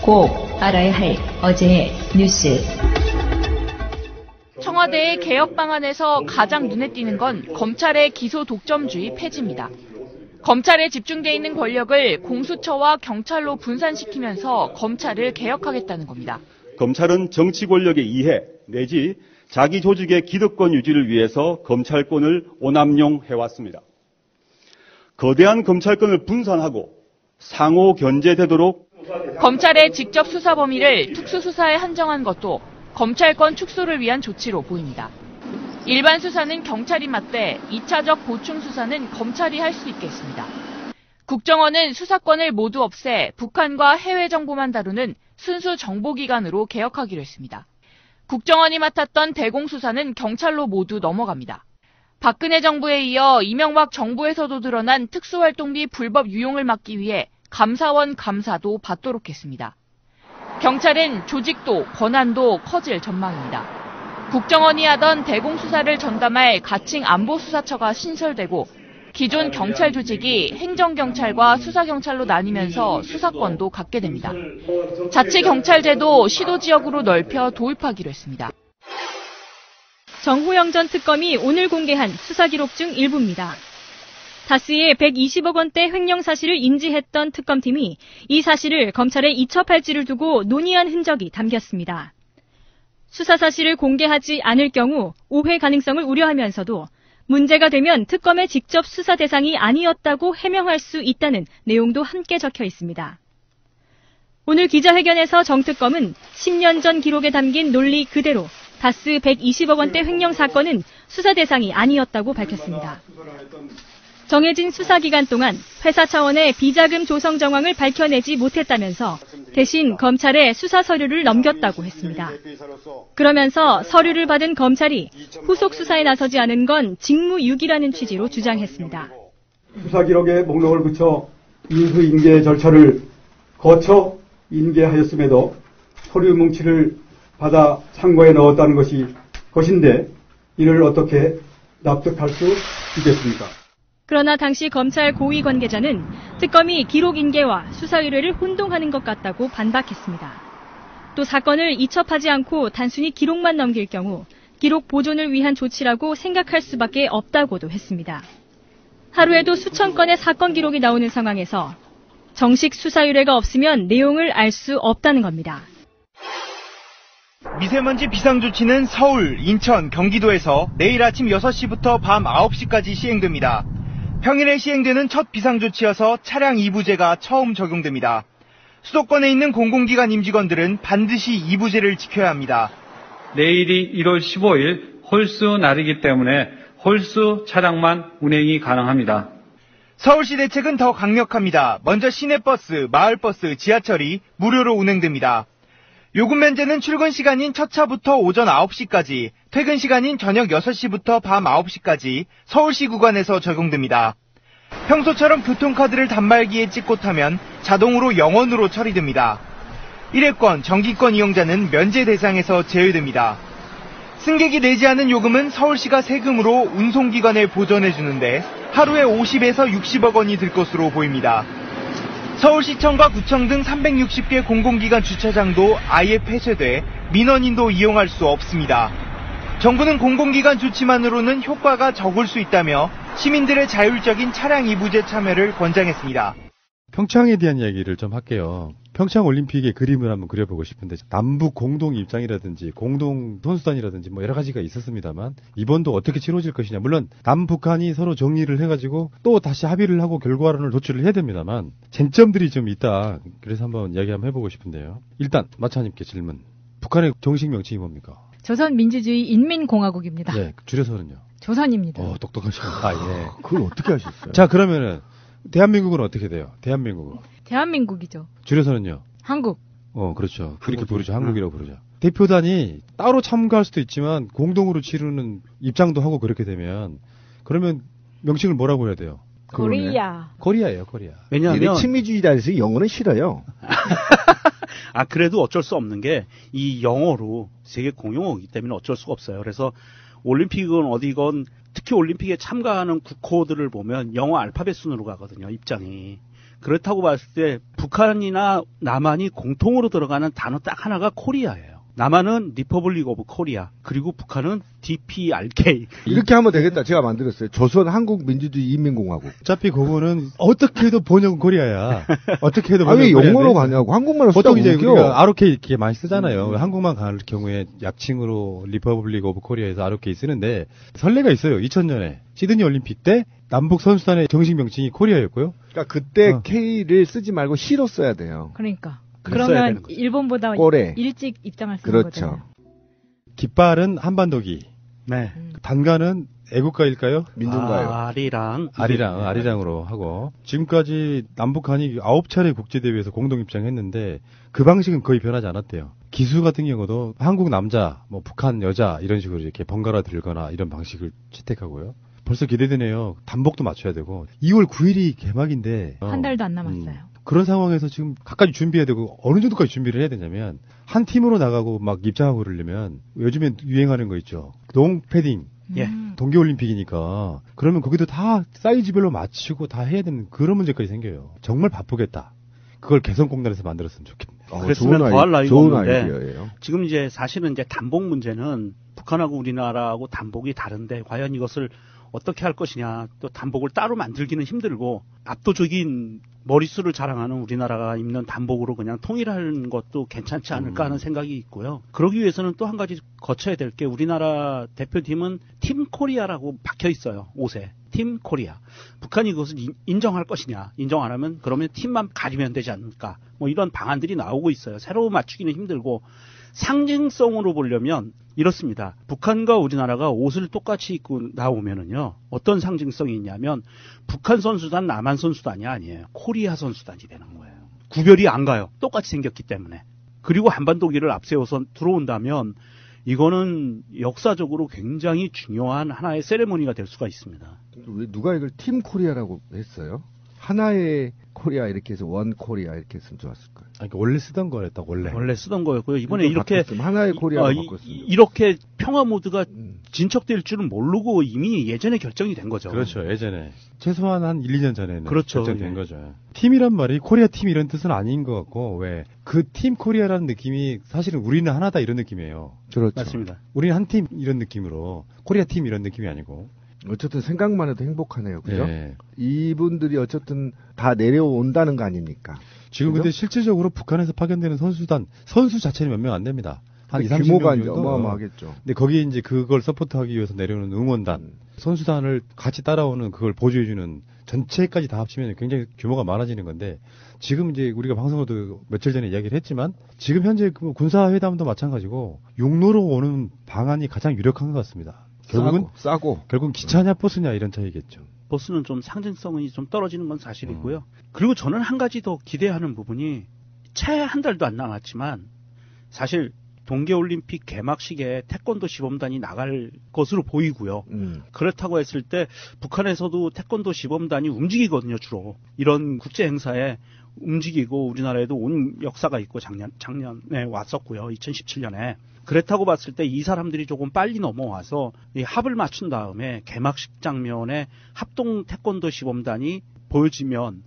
꼭 알아야 할 어제의 뉴스. 청와대의 개혁 방안에서 가장 눈에 띄는 건 검찰의 기소 독점주의 폐지입니다. 검찰에 집중돼 있는 권력을 공수처와 경찰로 분산시키면서 검찰을 개혁하겠다는 겁니다. 검찰은 정치 권력의 이해 내지 자기 조직의 기득권 유지를 위해서 검찰권을 오남용해왔습니다. 거대한 검찰권을 분산하고 상호 견제되도록 검찰의 직접 수사 범위를 특수수사에 한정한 것도 검찰권 축소를 위한 조치로 보입니다. 일반 수사는 경찰이 맡되 2차적 보충 수사는 검찰이 할 수 있겠습니다. 국정원은 수사권을 모두 없애 북한과 해외 정보만 다루는 순수 정보기관으로 개혁하기로 했습니다. 국정원이 맡았던 대공수사는 경찰로 모두 넘어갑니다. 박근혜 정부에 이어 이명박 정부에서도 드러난 특수활동비 불법 유용을 막기 위해 감사원 감사도 받도록 했습니다. 경찰은 조직도 권한도 커질 전망입니다. 국정원이 하던 대공수사를 전담할 가칭 안보수사처가 신설되고 기존 경찰 조직이 행정경찰과 수사경찰로 나뉘면서 수사권도 갖게 됩니다. 자치경찰제도 시도지역으로 넓혀 도입하기로 했습니다. 정호영 전 특검이 오늘 공개한 수사기록 중 일부입니다. 다스의 120억 원대 횡령 사실을 인지했던 특검팀이 이 사실을 검찰에 이첩할지를 두고 논의한 흔적이 담겼습니다. 수사 사실을 공개하지 않을 경우 오해 가능성을 우려하면서도 문제가 되면 특검의 직접 수사 대상이 아니었다고 해명할 수 있다는 내용도 함께 적혀 있습니다. 오늘 기자회견에서 정 특검은 10년 전 기록에 담긴 논리 그대로 다스 120억 원대 횡령 사건은 수사 대상이 아니었다고 밝혔습니다. 정해진 수사 기간 동안 회사 차원의 비자금 조성 정황을 밝혀내지 못했다면서 대신 검찰에 수사 서류를 넘겼다고 했습니다. 그러면서 서류를 받은 검찰이 후속 수사에 나서지 않은 건 직무유기라는 취지로 주장했습니다. 수사 기록에 목록을 붙여 인수인계 절차를 거쳐 인계하였음에도 서류 뭉치를 받아 창고에 넣었다는 것인데 이를 어떻게 납득할 수 있겠습니까? 그러나 당시 검찰 고위 관계자는 특검이 기록 인계와 수사 의뢰를 혼동하는 것 같다고 반박했습니다. 또 사건을 이첩하지 않고 단순히 기록만 넘길 경우 기록 보존을 위한 조치라고 생각할 수밖에 없다고도 했습니다. 하루에도 수천 건의 사건 기록이 나오는 상황에서 정식 수사 의뢰가 없으면 내용을 알 수 없다는 겁니다. 미세먼지 비상조치는 서울, 인천, 경기도에서 내일 아침 6시부터 밤 9시까지 시행됩니다. 평일에 시행되는 첫 비상조치여서 차량 이부제가 처음 적용됩니다. 수도권에 있는 공공기관 임직원들은 반드시 이부제를 지켜야 합니다. 내일이 1월 15일 홀수 날이기 때문에 홀수 차량만 운행이 가능합니다. 서울시 대책은 더 강력합니다. 먼저 시내버스, 마을버스, 지하철이 무료로 운행됩니다. 요금 면제는 출근 시간인 첫 차부터 오전 9시까지, 퇴근 시간인 저녁 6시부터 밤 9시까지 서울시 구간에서 적용됩니다. 평소처럼 교통카드를 단말기에 찍고 타면 자동으로 영원으로 처리됩니다. 일회권, 정기권 이용자는 면제 대상에서 제외됩니다. 승객이 내지 않은 요금은 서울시가 세금으로 운송기관에 보전해주는데 하루에 50에서 60억 원이 들 것으로 보입니다. 서울시청과 구청 등 360개 공공기관 주차장도 아예 폐쇄돼 민원인도 이용할 수 없습니다. 정부는 공공기관 조치만으로는 효과가 적을 수 있다며 시민들의 자율적인 차량 이부제 참여를 권장했습니다. 평창에 대한 이야기를 좀 할게요. 평창 올림픽의 그림을 한번 그려보고 싶은데 남북 공동 입장이라든지 공동 선수단이라든지 뭐 여러 가지가 있었습니다만 이번도 어떻게 치러질 것이냐. 물론 남북한이 서로 정리를 해가지고 또 다시 합의를 하고 결과론을 도출을 해야 됩니다만 쟁점들이 좀 있다. 그래서 한번 이야기 한번 해보고 싶은데요. 일단 마차님께 질문. 북한의 정식 명칭이 뭡니까? 조선민주주의 인민공화국입니다. 네, 줄여서는요. 조선입니다. 똑똑하시군요. 아, 예. 그걸 어떻게 하셨어요? 자, 그러면은 대한민국은 어떻게 돼요? 대한민국은? 대한민국이죠. 줄여서는요? 한국. 그렇죠. 그렇게 부르죠. 한국이라고 부르죠. 대표단이 따로 참가할 수도 있지만 공동으로 치르는 입장도 하고 그렇게 되면 그러면 명칭을 뭐라고 해야 돼요? 코리아. 코리아예요, 코리아. 왜냐하면 친미주의자에서 영어는 싫어요. 그래도 어쩔 수 없는 게 이 영어로 세계 공용어이기 때문에 어쩔 수가 없어요. 그래서 올림픽은 어디건 특히 올림픽에 참가하는 국호들을 보면 영어 알파벳 순으로 가거든요, 입장이. 그렇다고 봤을 때 북한이나 남한이 공통으로 들어가는 단어 딱 하나가 코리아예요. 남한은 리퍼블릭 오브 코리아, 그리고 북한은 DPRK. 이렇게 하면 되겠다. 제가 만들었어요. 조선 한국민주주의 인민공화국. 어차피 그거는 어떻게 해도 번역은 코리아야. 어떻게 해도 왜 번역은 영어로 코리아야. 가냐고. 한국말로 쓰다 보통 이제 웃겨. 우리가 ROK 이렇게 많이 쓰잖아요. 한국만 갈 경우에 약칭으로 리퍼블릭 오브 코리아에서 ROK 쓰는데 설레가 있어요. 2000년에 시드니 올림픽 때 남북 선수단의 정식 명칭이 코리아였고요. 그러니까 그때 K를 쓰지 말고 C로 써야 돼요. 그러니까. 써야 그러면 되는 거죠. 일본보다 꼬레. 일찍 입장할 수 있는 그렇죠. 거잖아요. 깃발은 한반도기. 네. 단가는 애국가일까요? 민중가요. 아리랑으로 하고 지금까지 남북한이 9차례 국제대회에서 공동 입장했는데 그 방식은 거의 변하지 않았대요. 기수 같은 경우도 한국 남자, 뭐 북한 여자 이런 식으로 이렇게 번갈아 들거나 이런 방식을 채택하고요. 벌써 기대되네요. 단복도 맞춰야 되고 2월 9일이 개막인데 한 달도 안 남았어요. 그런 상황에서 지금 각가지 준비해야 되고 어느 정도까지 준비를 해야 되냐면 한 팀으로 나가고 막 입장하고 그러려면 요즘엔 유행하는 거 있죠. 농 패딩. 예. 동계올림픽이니까 그러면 거기도 다 사이즈별로 맞추고 다 해야 되는 그런 문제까지 생겨요. 정말 바쁘겠다. 그걸 개성공단에서 만들었으면 좋겠네요. 그랬으면 더할 나위가 좋은 없는데 아이디어예요. 지금 이제 사실은 이제 단복 문제는 북한하고 우리나라하고 단복이 다른데 과연 이것을 어떻게 할 것이냐, 또 단복을 따로 만들기는 힘들고 압도적인 머릿수를 자랑하는 우리나라가 입는 단복으로 그냥 통일하는 것도 괜찮지 않을까 하는 생각이 있고요. 그러기 위해서는 또 한 가지 거쳐야 될 게 우리나라 대표팀은 팀 코리아라고 박혀 있어요. 옷에. 팀 코리아. 북한이 그것을 인정할 것이냐. 인정 안 하면 그러면 팀만 가리면 되지 않을까. 뭐 이런 방안들이 나오고 있어요. 새로 맞추기는 힘들고 상징성으로 보려면 이렇습니다. 북한과 우리나라가 옷을 똑같이 입고 나오면은요, 어떤 상징성이 있냐면, 북한 선수단, 남한 선수단이 아니에요. 코리아 선수단이 되는 거예요. 구별이 안 가요. 똑같이 생겼기 때문에. 그리고 한반도기를 앞세워서 들어온다면, 이거는 역사적으로 굉장히 중요한 하나의 세레모니가 될 수가 있습니다. 왜 누가 이걸 팀 코리아라고 했어요? 하나의 코리아 이렇게 해서 원 코리아 이렇게 했으면 좋았을 거예요. 그러니까 원래 쓰던 거랬다. 원래 쓰던 거였고요. 이번에 이렇게 하나의 코리아로 바꿨습니다. 이렇게 평화 모드가 진척될 줄은 모르고 이미 예전에 결정이 된 거죠. 그렇죠. 예전에 최소한 한 1, 2년 전에는 그렇죠. 결정된 거죠. 팀이란 말이 코리아 팀 이런 뜻은 아닌 것 같고 왜 그 팀 코리아라는 느낌이 사실은 우리는 하나다 이런 느낌이에요. 그렇죠. 맞습니다. 우리는 한 팀 이런 느낌으로 코리아 팀 이런 느낌이 아니고. 어쨌든 생각만 해도 행복하네요. 그죠? 네. 이분들이 어쨌든 다 내려온다는 거 아닙니까? 지금 그죠? 근데 실질적으로 북한에서 파견되는 선수 자체는 몇 명 안 됩니다. 한 2, 30명 규모가 이제 정도. 어마어마하겠죠. 근데 거기에 이제 그걸 서포트하기 위해서 내려오는 응원단, 선수단을 같이 따라오는 그걸 보조해주는 전체까지 다 합치면 굉장히 규모가 많아지는 건데 지금 이제 우리가 방송에도 며칠 전에 이야기를 했지만 지금 현재 그 군사회담도 마찬가지고 육로로 오는 방안이 가장 유력한 것 같습니다. 결국은 싸고 결국은 기차냐 버스냐 이런 차이겠죠. 버스는 좀 상징성이 좀 떨어지는 건 사실이고요. 그리고 저는 한 가지 더 기대하는 부분이 채 한 달도 안 남았지만 사실 동계올림픽 개막식에 태권도 시범단이 나갈 것으로 보이고요. 그렇다고 했을 때 북한에서도 태권도 시범단이 움직이거든요. 주로 이런 국제 행사에 움직이고 우리나라에도 온 역사가 있고 작년에 왔었고요. 2017년에. 그렇다고 봤을 때 이 사람들이 조금 빨리 넘어와서 이 합을 맞춘 다음에 개막식 장면에 합동 태권도 시범단이 보여지면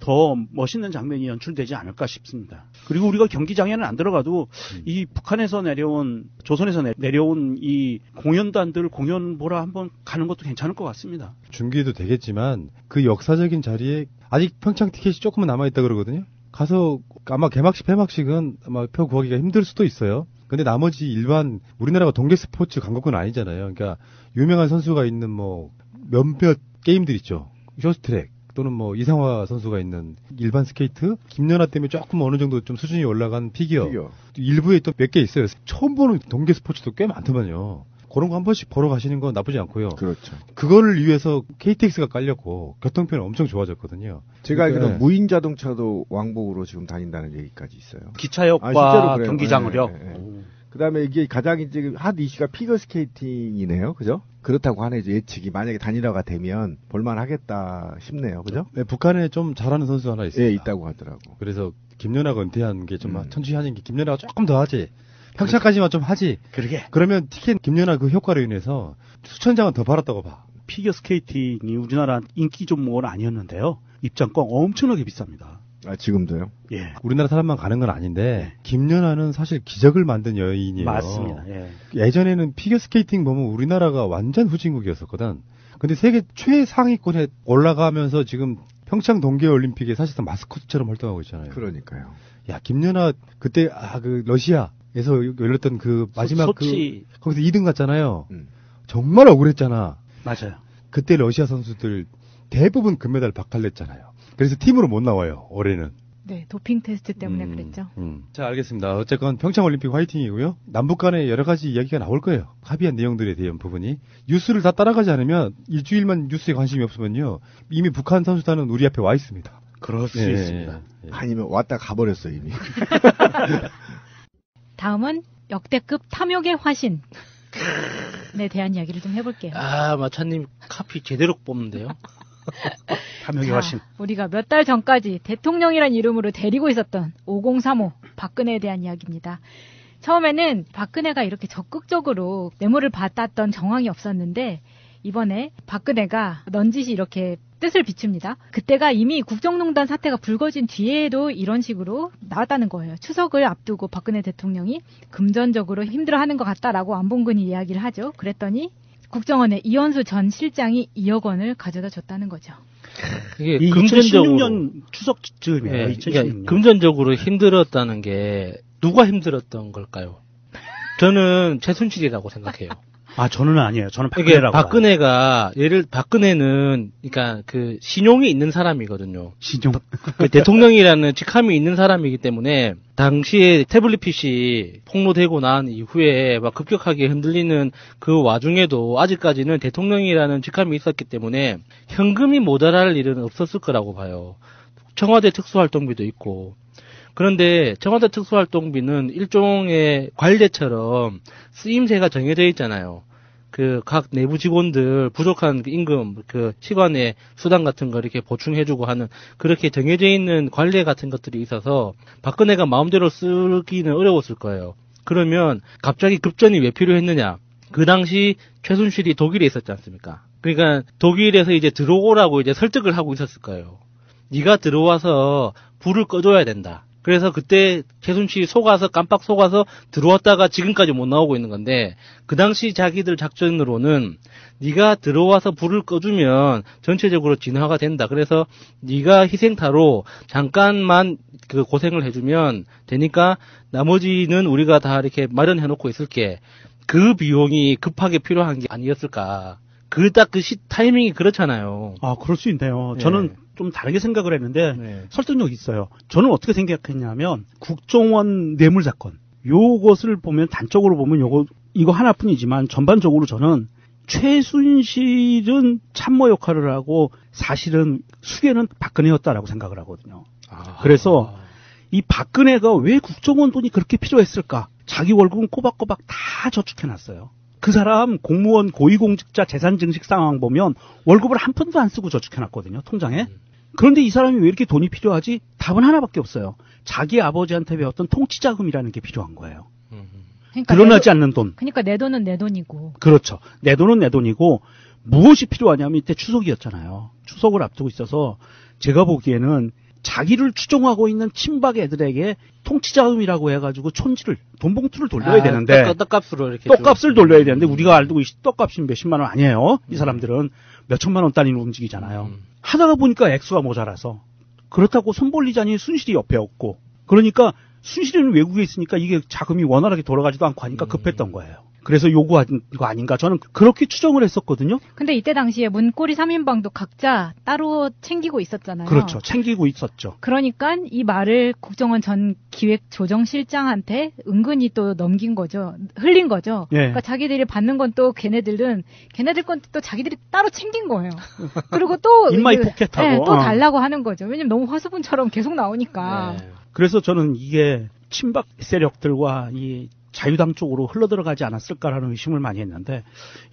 더 멋있는 장면이 연출되지 않을까 싶습니다. 그리고 우리가 경기장에는 안 들어가도 이 북한에서 내려온, 조선에서 내려온 이 공연단들 공연 보러 한번 가는 것도 괜찮을 것 같습니다. 준비도 되겠지만 그 역사적인 자리에 아직 평창 티켓이 조금은 남아있다 그러거든요. 가서 아마 개막식, 폐막식은 아마 표 구하기가 힘들 수도 있어요. 근데 나머지 일반 우리나라가 동계 스포츠 강국은 아니잖아요. 그러니까 유명한 선수가 있는 뭐 몇몇 게임들 있죠. 쇼트트랙 또는 뭐 이상화 선수가 있는 일반 스케이트, 김연아 때문에 조금 어느 정도 좀 수준이 올라간 피기어. 일부에 또 몇 개 있어요. 처음 보는 동계 스포츠도 꽤 많더만요. 그런 거 한 번씩 보러 가시는 건 나쁘지 않고요. 그렇죠. 그거를 위해서 KTX가 깔렸고 교통편은 엄청 좋아졌거든요. 제가 알기로 그러니까 무인 자동차도 왕복으로 지금 다닌다는 얘기까지 있어요. 기차역과 경기장을요. 그다음에 이게 가장 이제 핫 이슈가 피겨 스케이팅이네요. 그죠? 그렇다고 하네 예측이 만약에 단일화가 되면 볼만하겠다 싶네요. 그죠? 네, 북한에 좀 잘하는 선수 하나 있습니다. 예, 있다고 하더라고. 그래서 김연아가 은퇴한 게 좀 천천히 하는 게 김연아가 조금 더 하지. 평창까지만 좀 하지. 그러면 티켓 김연아 그 효과로 인해서 수천 장은 더 팔았다고 봐. 피겨 스케이팅이 우리나라 인기 종목은 아니었는데요. 입장권 엄청나게 비쌉니다. 아, 지금도요? 예. 우리나라 사람만 가는 건 아닌데 김연아는 사실 기적을 만든 여인이에요. 맞습니다. 예. 예전에는 피겨스케이팅 보면 우리나라가 완전 후진국이었었거든. 근데 세계 최상위권에 올라가면서 지금 평창 동계올림픽에 사실상 마스코트처럼 활동하고 있잖아요. 그러니까요. 야, 김연아 그때 그 러시아에서 열렸던 그 마지막 소치. 거기서 2등 갔잖아요. 정말 억울했잖아. 맞아요. 그때 러시아 선수들 대부분 금메달 박탈냈잖아요. 그래서 팀으로 못 나와요, 올해는. 네, 도핑 테스트 때문에 그랬죠. 자, 알겠습니다. 어쨌건 평창올림픽 화이팅이고요. 남북 간에 여러 가지 이야기가 나올 거예요. 합의한 내용들에 대한 부분이. 뉴스를 다 따라가지 않으면 일주일만 뉴스에 관심이 없으면요. 이미 북한 선수단은 우리 앞에 와 있습니다. 그럴 수 있습니다. 아니면 왔다 가버렸어요, 이미. 다음은 역대급 탐욕의 화신에 대한 이야기를 좀 해볼게요. 아, 마차님 카피 제대로 뽑는데요. 탐욕의 화신. 우리가 몇 달 전까지 대통령이란 이름으로 데리고 있었던 5035 박근혜에 대한 이야기입니다. 처음에는 박근혜가 이렇게 적극적으로 뇌물을 받았던 정황이 없었는데 이번에 박근혜가 넌지시 이렇게 뜻을 비춥니다. 그때가 이미 국정농단 사태가 불거진 뒤에도 이런 식으로 나왔다는 거예요. 추석을 앞두고 박근혜 대통령이 금전적으로 힘들어하는 것 같다라고 안봉근이 이야기를 하죠. 그랬더니 국정원에 이현수 전 실장이 2억 원을 가져다 줬다는 거죠. 이게 금전적으로 2016년 추석쯤이에요. 네, 2016년. 그러니까 금전적으로 힘들었다는 게 누가 힘들었던 걸까요? 저는 최순실이라고 생각해요. 아, 저는 아니에요. 저는 박근혜라고. 박근혜가 박근혜는 그러니까 그 신용이 있는 사람이거든요. 신용. 그 대통령이라는 직함이 있는 사람이기 때문에 당시에 태블릿 PC 폭로되고 난 이후에 막 급격하게 흔들리는 그 와중에도 아직까지는 대통령이라는 직함이 있었기 때문에 현금이 모자랄 일은 없었을 거라고 봐요. 청와대 특수활동비도 있고. 그런데 청와대 특수활동비는 일종의 관례처럼 쓰임새가 정해져 있잖아요. 그 각 내부 직원들 부족한 임금, 그 시간의 수당 같은 거 이렇게 보충해주고 하는 그렇게 정해져 있는 관례 같은 것들이 있어서 박근혜가 마음대로 쓰기는 어려웠을 거예요. 그러면 갑자기 급전이 왜 필요했느냐? 그 당시 최순실이 독일에 있었지 않습니까? 그러니까 독일에서 이제 들어오라고 이제 설득을 하고 있었을 거예요. 네가 들어와서 불을 꺼줘야 된다. 그래서 그때 최순실이 깜빡 속아서 들어왔다가 지금까지 못 나오고 있는 건데 그 당시 자기들 작전으로는 네가 들어와서 불을 꺼주면 전체적으로 진화가 된다. 그래서 네가 희생타로 잠깐만 그 고생을 해주면 되니까 나머지는 우리가 다 이렇게 마련해놓고 있을게. 그 비용이 급하게 필요한 게 아니었을까. 딱 그 타이밍이 그렇잖아요. 아, 그럴 수 있네요. 저는 좀 다르게 생각을 했는데 설득력이 있어요. 저는 어떻게 생각했냐면 국정원 뇌물 사건 요것을 보면 단적으로 보면 이거 하나뿐이지만 전반적으로 저는 최순실은 참모 역할을 하고 사실은 수괴는 박근혜였다라고 생각을 하거든요. 그래서 이 박근혜가 왜 국정원 돈이 그렇게 필요했을까? 자기 월급은 꼬박꼬박 다 저축해놨어요. 그 사람 공무원 고위공직자 재산 증식 상황 보면 월급을 한 푼도 안 쓰고 저축해놨거든요. 통장에. 그런데 이 사람이 왜 이렇게 돈이 필요하지? 답은 하나밖에 없어요. 자기 아버지한테 배웠던 통치자금이라는 게 필요한 거예요. 그러니까 드러나지 않는 돈. 그러니까 내 돈은 내 돈이고. 그렇죠. 내 돈은 내 돈이고 무엇이 필요하냐면 이때 추석이었잖아요. 추석을 앞두고 있어서 제가 보기에는 자기를 추종하고 있는 친박 애들에게 통치자금이라고 해가지고 돈봉투를 돌려야 되는데 떡값으로 이렇게 떡값을 돌려야 되는데 우리가 알고 떡값이 몇십만 원 아니에요. 이 사람들은 몇천만 원 단위로 움직이잖아요. 하다가 보니까 액수가 모자라서 그렇다고 손 벌리자니 순실이 옆에 없고 그러니까 순실이는 외국에 있으니까 이게 자금이 원활하게 돌아가지도 않고 하니까 급했던 거예요. 그래서 요구한 거 아닌가 저는 그렇게 추정을 했었거든요. 근데 이때 당시에 문고리 3인방도 각자 따로 챙기고 있었잖아요. 그렇죠. 챙기고 있었죠. 그러니까 이 말을 국정원 전 기획조정실장한테 은근히 또 넘긴 거죠. 흘린 거죠. 예. 그러니까 자기들이 받는 건 또 걔네들 건 또 자기들이 따로 챙긴 거예요. 그리고 또 인마이 포켓하고 또 달라고 하는 거죠. 왜냐면 너무 화수분처럼 계속 나오니까. 그래서 저는 이게 친박 세력들과 이 자유당 쪽으로 흘러들어가지 않았을까라는 의심을 많이 했는데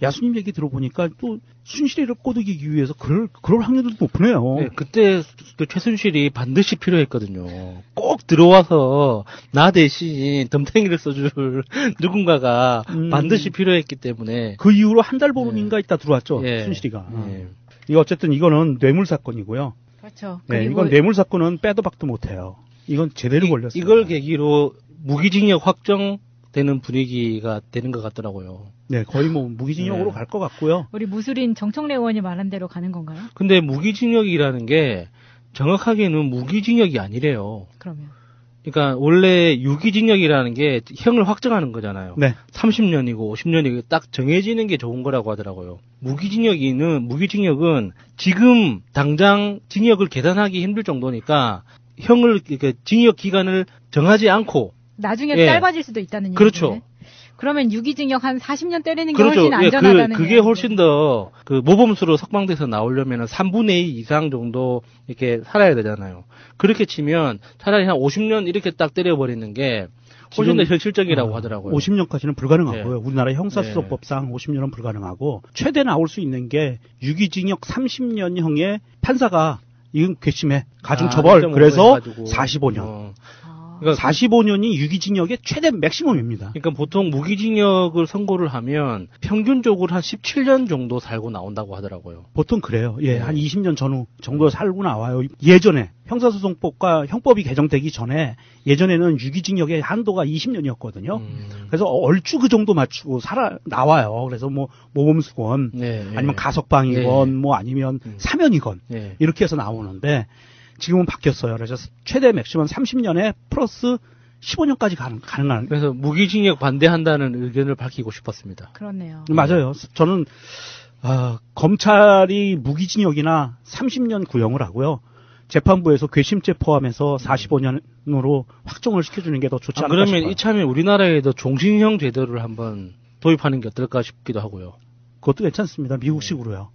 야수님 얘기 들어보니까 또 순실이를 꼬드기기 위해서 그럴 확률도 높으네요. 네, 그때 그 최순실이 반드시 필요했거든요. 꼭 들어와서 나 대신 덤탱이를 써줄 누군가가 반드시 필요했기 때문에 그 이후로 한 달 보름인가 있다 들어왔죠. 순실이가. 이거 어쨌든 이거는 뇌물 사건이고요. 그렇죠. 네, 이건 뇌물 사건은 빼도 박도 못해요. 이건 제대로 걸렸어요. 이걸 계기로 무기징역 확정되는 분위기가 되는 것 같더라고요. 네, 거의 뭐 무기징역으로 갈 것 같고요. 우리 무술인 정청래 의원이 말한 대로 가는 건가요? 근데 무기징역이라는 게 정확하게는 무기징역이 아니래요. 그러면. 그러니까 원래 유기징역이라는 게 형을 확정하는 거잖아요. 네. 30년이고 50년이고 딱 정해지는 게 좋은 거라고 하더라고요. 무기징역은 지금 당장 징역을 계산하기 힘들 정도니까 형을 그러니까 징역 기간을 정하지 않고 나중에 예. 짧아질 수도 있다는 얘기죠. 그렇죠. 그러면 유기징역 한 40년 때리는 게 그렇죠. 훨씬 안전하다는 그게 훨씬 더 그 모범수로 석방돼서 나오려면 3분의 2 이상 정도 이렇게 살아야 되잖아요. 그렇게 치면 차라리 한 50년 이렇게 딱 때려버리는 게 훨씬 더 현실적이라고 하더라고요. 50년까지는 불가능하고요. 네. 우리나라 형사수사법상 50년은 불가능하고 최대 나올 수 있는 게 유기징역 30년형의 판사가 이건 괘씸해 가중처벌 그래서 45년. 그러니까 45년이 유기징역의 최대 맥시멈입니다. 그러니까 보통 무기징역을 선고를 하면 평균적으로 한 17년 정도 살고 나온다고 하더라고요. 보통 그래요. 예, 한 20년 전후 정도 살고 나와요. 예전에 형사소송법과 형법이 개정되기 전에 예전에는 유기징역의 한도가 20년이었거든요. 그래서 얼추 그 정도 맞추고 나와요. 그래서 뭐 모범수건 아니면 가석방이건 뭐 아니면 사면이건 이렇게 해서 나오는데 지금은 바뀌었어요. 그래서 최대 맥시멈 30년에 플러스 15년까지 가능한. 그래서 무기징역 반대한다는 의견을 밝히고 싶었습니다. 그렇네요. 맞아요. 저는 검찰이 무기징역이나 30년 구형을 하고요. 재판부에서 괘씸죄 포함해서 45년으로 확정을 시켜주는 게 더 좋지 않을까 그러면 싶어요. 이참에 우리나라에도 종신형 제도를 한번 도입하는 게 어떨까 싶기도 하고요. 그것도 괜찮습니다. 미국식으로요.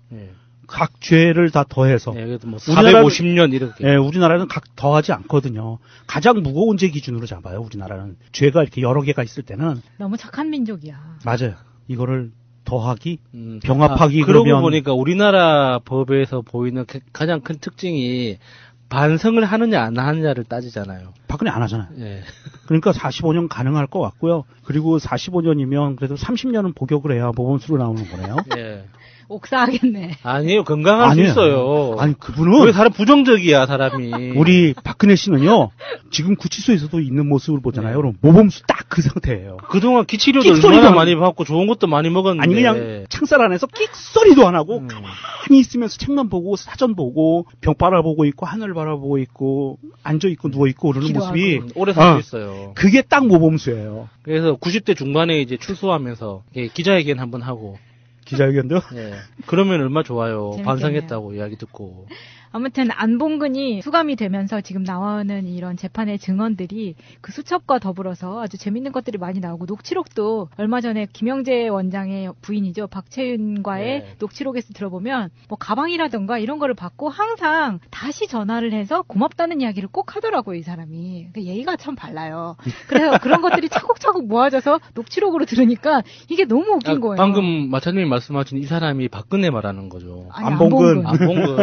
각 죄를 다 더해서. 그래도 뭐 450년 이렇게. 우리나라는 각 더하지 않거든요. 가장 무거운 죄 기준으로 잡아요. 우리나라는 죄가 이렇게 여러 개가 있을 때는 너무 착한 민족이야. 맞아요. 이거를 더하기, 병합하기 그러고 그러면 보니까 우리나라 법에서 보이는 가장 큰 특징이 반성을 하느냐 안 하느냐를 따지잖아요. 박근혜 안 하잖아요. 예. 그러니까 45년 가능할 것 같고요. 그리고 45년이면 그래도 30년은 복역을 해야 모범수로 나오는 거네요. 예. 옥사하겠네. 아니에요. 건강할 수 있어요. 아니, 그분은. 왜 사람 부정적이야, 사람이. 우리 박근혜 씨는요, 지금 구치소에서도 있는 모습을 보잖아요. 그럼 모범수 딱 그 상태예요. 그동안 기치료도 얼마나 많이 받고 좋은 것도 많이 먹었는데. 아니, 그냥 창살 안에서 끽소리도 안 하고, 가만히 있으면서 책만 보고, 사전 보고, 벽 바라보고 있고, 하늘 바라보고 있고, 앉아있고, 누워있고, 그러는 모습이. 오래 살고 있어요. 그게 딱 모범수예요. 그래서 90대 중반에 이제 출소하면서 기자회견 한번 하고. 기자회견도? 네. 그러면 얼마 좋아요. 재밌겠네요. 반성했다고 이야기 듣고. 아무튼 안봉근이 수감이 되면서 지금 나오는 이런 재판의 증언들이 그 수첩과 더불어서 아주 재밌는 것들이 많이 나오고 녹취록도 얼마 전에 김영재 원장의 부인이죠. 박채윤과의 녹취록에서 들어보면 뭐 가방이라든가 이런 거를 받고 항상 다시 전화를 해서 고맙다는 이야기를 꼭 하더라고요. 이 사람이. 그러니까 예의가 참 발라요. 그래서 그런 것들이 차곡차곡 모아져서 녹취록으로 들으니까 이게 너무 웃긴 거예요. 방금 마차님이 말씀하신 이 사람이 박근혜 말하는 거죠. 아니, 안봉근. 안봉근.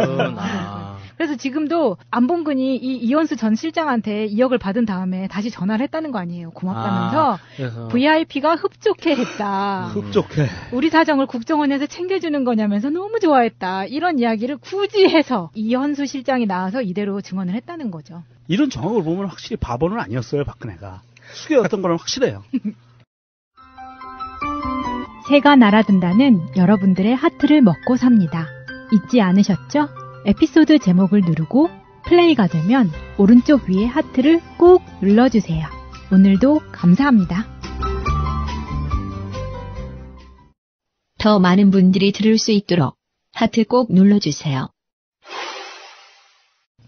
그래서 지금도 안봉근이 이 이현수 전 실장한테 2억을 받은 다음에 다시 전화를 했다는 거 아니에요. 고맙다면서 그래서. VIP가 흡족해 했다. 흡족해. 우리 사정을 국정원에서 챙겨주는 거냐면서 너무 좋아했다. 이런 이야기를 굳이 해서 이현수 실장이 나와서 이대로 증언을 했다는 거죠. 이런 정황을 보면 확실히 바보는 아니었어요, 박근혜가. 숙여였던 거는 확실해요. 새가 날아든다는 여러분들의 하트를 먹고 삽니다. 잊지 않으셨죠? 에피소드 제목을 누르고 플레이가 되면 오른쪽 위에 하트를 꼭 눌러주세요. 오늘도 감사합니다. 더 많은 분들이 들을 수 있도록 하트 꼭 눌러주세요.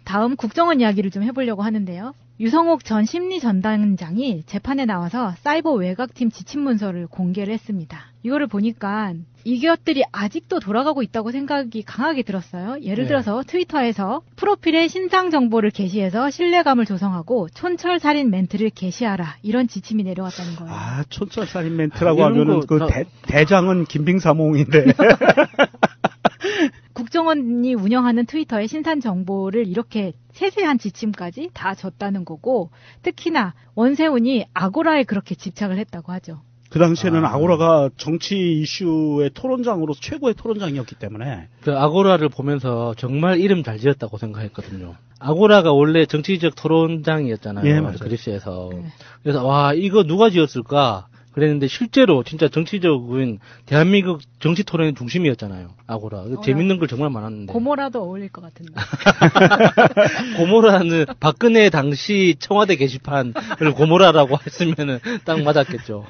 다음 국정원 이야기를 좀 해보려고 하는데요. 유성옥 전 심리전단장이 재판에 나와서 사이버 외곽팀 지침문서를 공개를 했습니다. 이거를 보니까 이 기업들이 아직도 돌아가고 있다고 생각이 강하게 들었어요. 예를 들어서 트위터에서 프로필에 신상 정보를 게시해서 신뢰감을 조성하고 촌철살인 멘트를 게시하라. 이런 지침이 내려왔다는 거예요. 아, 촌철살인 멘트라고 하면은 그 대장은 김빙사몽인데. 국정원이 운영하는 트위터의 신상 정보를 이렇게 세세한 지침까지 다 줬다는 거고, 특히나 원세훈이 아고라에 그렇게 집착을 했다고 하죠. 그 당시에는 아고라가 정치 이슈의 토론장으로 최고의 토론장이었기 때문에 그 아고라를 보면서 정말 이름 잘 지었다고 생각했거든요. 아고라가 원래 정치적 토론장이었잖아요. 예, 맞아요. 그리스에서. 그래서 와 이거 누가 지었을까? 그랬는데 실제로 진짜 정치적인 대한민국 정치 토론의 중심이었잖아요. 아고라. 재밌는 걸 정말 많았는데. 고모라도 어울릴 것 같은데. 고모라는 박근혜 당시 청와대 게시판을 고모라라고 했으면은 딱 맞았겠죠.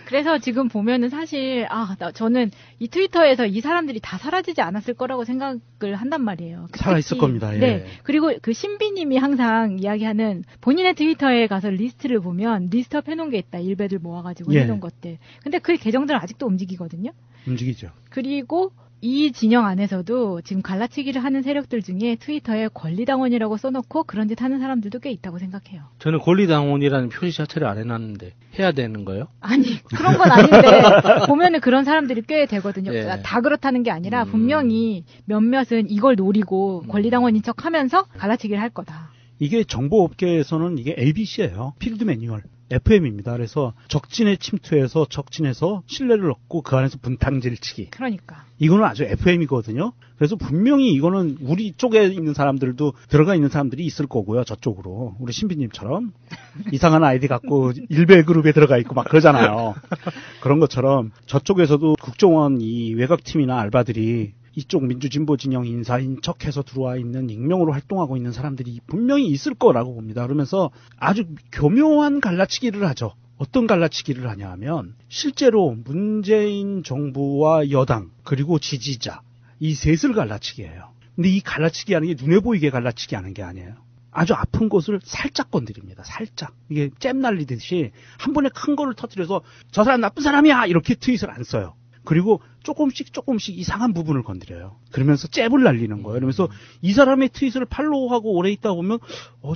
그래서 지금 보면은 사실 저는 이 트위터에서 이 사람들이 다 사라지지 않았을 거라고 생각을 한단 말이에요. 살아있을 겁니다. 예. 네. 그리고 그 신비님이 항상 이야기하는 본인의 트위터에 가서 리스트를 보면 리스트업 해놓은 게 있다. 일베들 모아가지고 해놓은 것들. 근데 그 계정들은 아직도 움직이거든요. 움직이죠. 그리고 이 진영 안에서도 지금 갈라치기를 하는 세력들 중에 트위터에 권리당원이라고 써놓고 그런 짓 하는 사람들도 꽤 있다고 생각해요. 저는 권리당원이라는 표시 자체를 안 해놨는데 해야 되는 거예요? 아니 그런 건 아닌데 보면은 그런 사람들이 꽤 되거든요. 예. 다 그렇다는 게 아니라 분명히 몇몇은 이걸 노리고 권리당원인 척하면서 갈라치기를 할 거다. 이게 정보업계에서는 이게 ABC예요. 필드 매뉴얼. FM입니다. 그래서 적진에 침투해서 적진에서 신뢰를 얻고 그 안에서 분탕질치기. 그러니까. 이거는 아주 FM이거든요. 그래서 분명히 이거는 우리 쪽에 있는 사람들도 들어가 있는 사람들이 있을 거고요. 저쪽으로. 우리 신비님처럼 이상한 아이디 갖고 일베 그룹에 들어가 있고 막 그러잖아요. 그런 것처럼 저쪽에서도 국정원 이 외곽팀이나 알바들이 이쪽 민주진보 진영 인사인 척해서 들어와 있는 익명으로 활동하고 있는 사람들이 분명히 있을 거라고 봅니다. 그러면서 아주 교묘한 갈라치기를 하죠. 어떤 갈라치기를 하냐 하면 실제로 문재인 정부와 여당 그리고 지지자 이 셋을 갈라치기예요. 근데 이 갈라치기 하는 게 눈에 보이게 갈라치기 하는 게 아니에요. 아주 아픈 곳을 살짝 건드립니다. 살짝. 이게 잼 날리듯이 한 번에 큰 거를 터뜨려서 저 사람 나쁜 사람이야 이렇게 트윗을 안 써요. 그리고 조금씩 이상한 부분을 건드려요. 그러면서 잽을 날리는 거예요. 그러면서 이 사람의 트윗을 팔로우하고 오래 있다 보면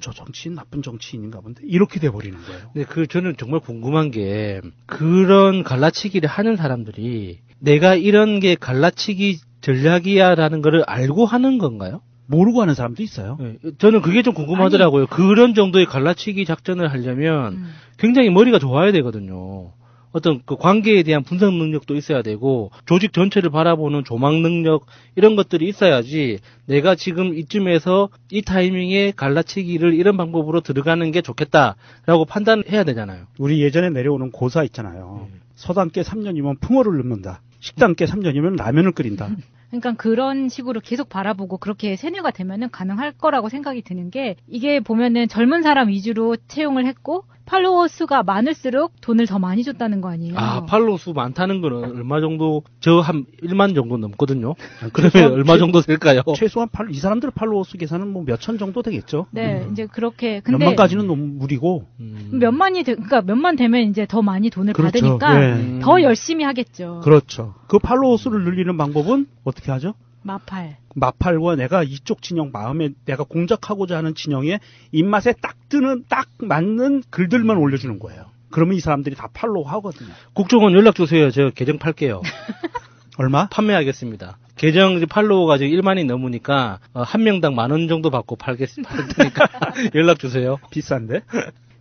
저 정치인 나쁜 정치인인가 본데 이렇게 돼버리는 거예요. 네, 저는 정말 궁금한 게 그런 갈라치기를 하는 사람들이 내가 이런 게 갈라치기 전략이야라는 거를 알고 하는 건가요? 모르고 하는 사람도 있어요. 네, 저는 그게 좀 궁금하더라고요. 그런 정도의 갈라치기 작전을 하려면 굉장히 머리가 좋아야 되거든요. 어떤 그 관계에 대한 분석 능력도 있어야 되고 조직 전체를 바라보는 조망 능력 이런 것들이 있어야지 내가 지금 이쯤에서 이 타이밍에 갈라치기를 이런 방법으로 들어가는 게 좋겠다라고 판단해야 되잖아요. 우리 예전에 내려오는 고사 있잖아요. 서당께 3년이면 풍어를 넣는다. 식당께 3년이면 라면을 끓인다. 그러니까 그런 식으로 계속 바라보고 그렇게 세뇌가 되면은 가능할 거라고 생각이 드는 게 이게 보면은 젊은 사람 위주로 채용을 했고 팔로워 수가 많을수록 돈을 더 많이 줬다는 거 아니에요? 팔로워 수 많다는 거는 얼마 정도 저 한 1만 정도 넘거든요. 그러면 얼마 정도 될까요? 최소한 이 사람들 팔로워 수 계산은 뭐 몇천 정도 되겠죠. 네, 이제 그렇게 근데 몇만까지는 너무 무리고 그러니까 몇만 되면 이제 더 많이 돈을 그렇죠. 받으니까 네. 더 열심히 하겠죠. 그렇죠. 그 팔로워 수를 늘리는 방법은 어떻게 하죠? 마팔과 내가 이쪽 진영 마음에 내가 공작하고자 하는 진영의 입맛에 딱 맞는 글들만 올려주는 거예요. 그러면 이 사람들이 다 팔로우 하거든요. 국정원 연락 주세요. 제가 계정 팔게요. 얼마? 판매하겠습니다. 계정 팔로워가 지금 1만이 넘으니까 한 명당 10,000원 정도 받고 팔 테니까 연락 주세요. 비싼데?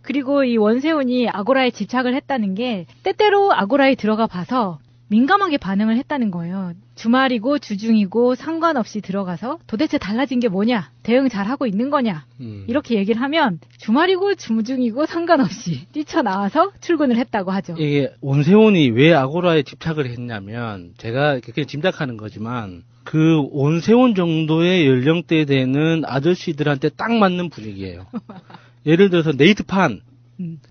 그리고 이 원세훈이 아고라에 집착을 했다는 게 때때로 아고라에 들어가 봐서 민감하게 반응을 했다는 거예요. 주말이고 주중이고 상관없이 들어가서 도대체 달라진 게 뭐냐? 대응 잘하고 있는 거냐? 이렇게 얘기를 하면 주말이고 주중이고 상관없이 뛰쳐나와서 출근을 했다고 하죠. 이게 원세훈이 왜 아고라에 집착을 했냐면 제가 그냥 짐작하는 거지만 그 원세훈 정도의 연령대 되는 아저씨들한테 딱 맞는 분위기예요. 예를 들어서 네이트판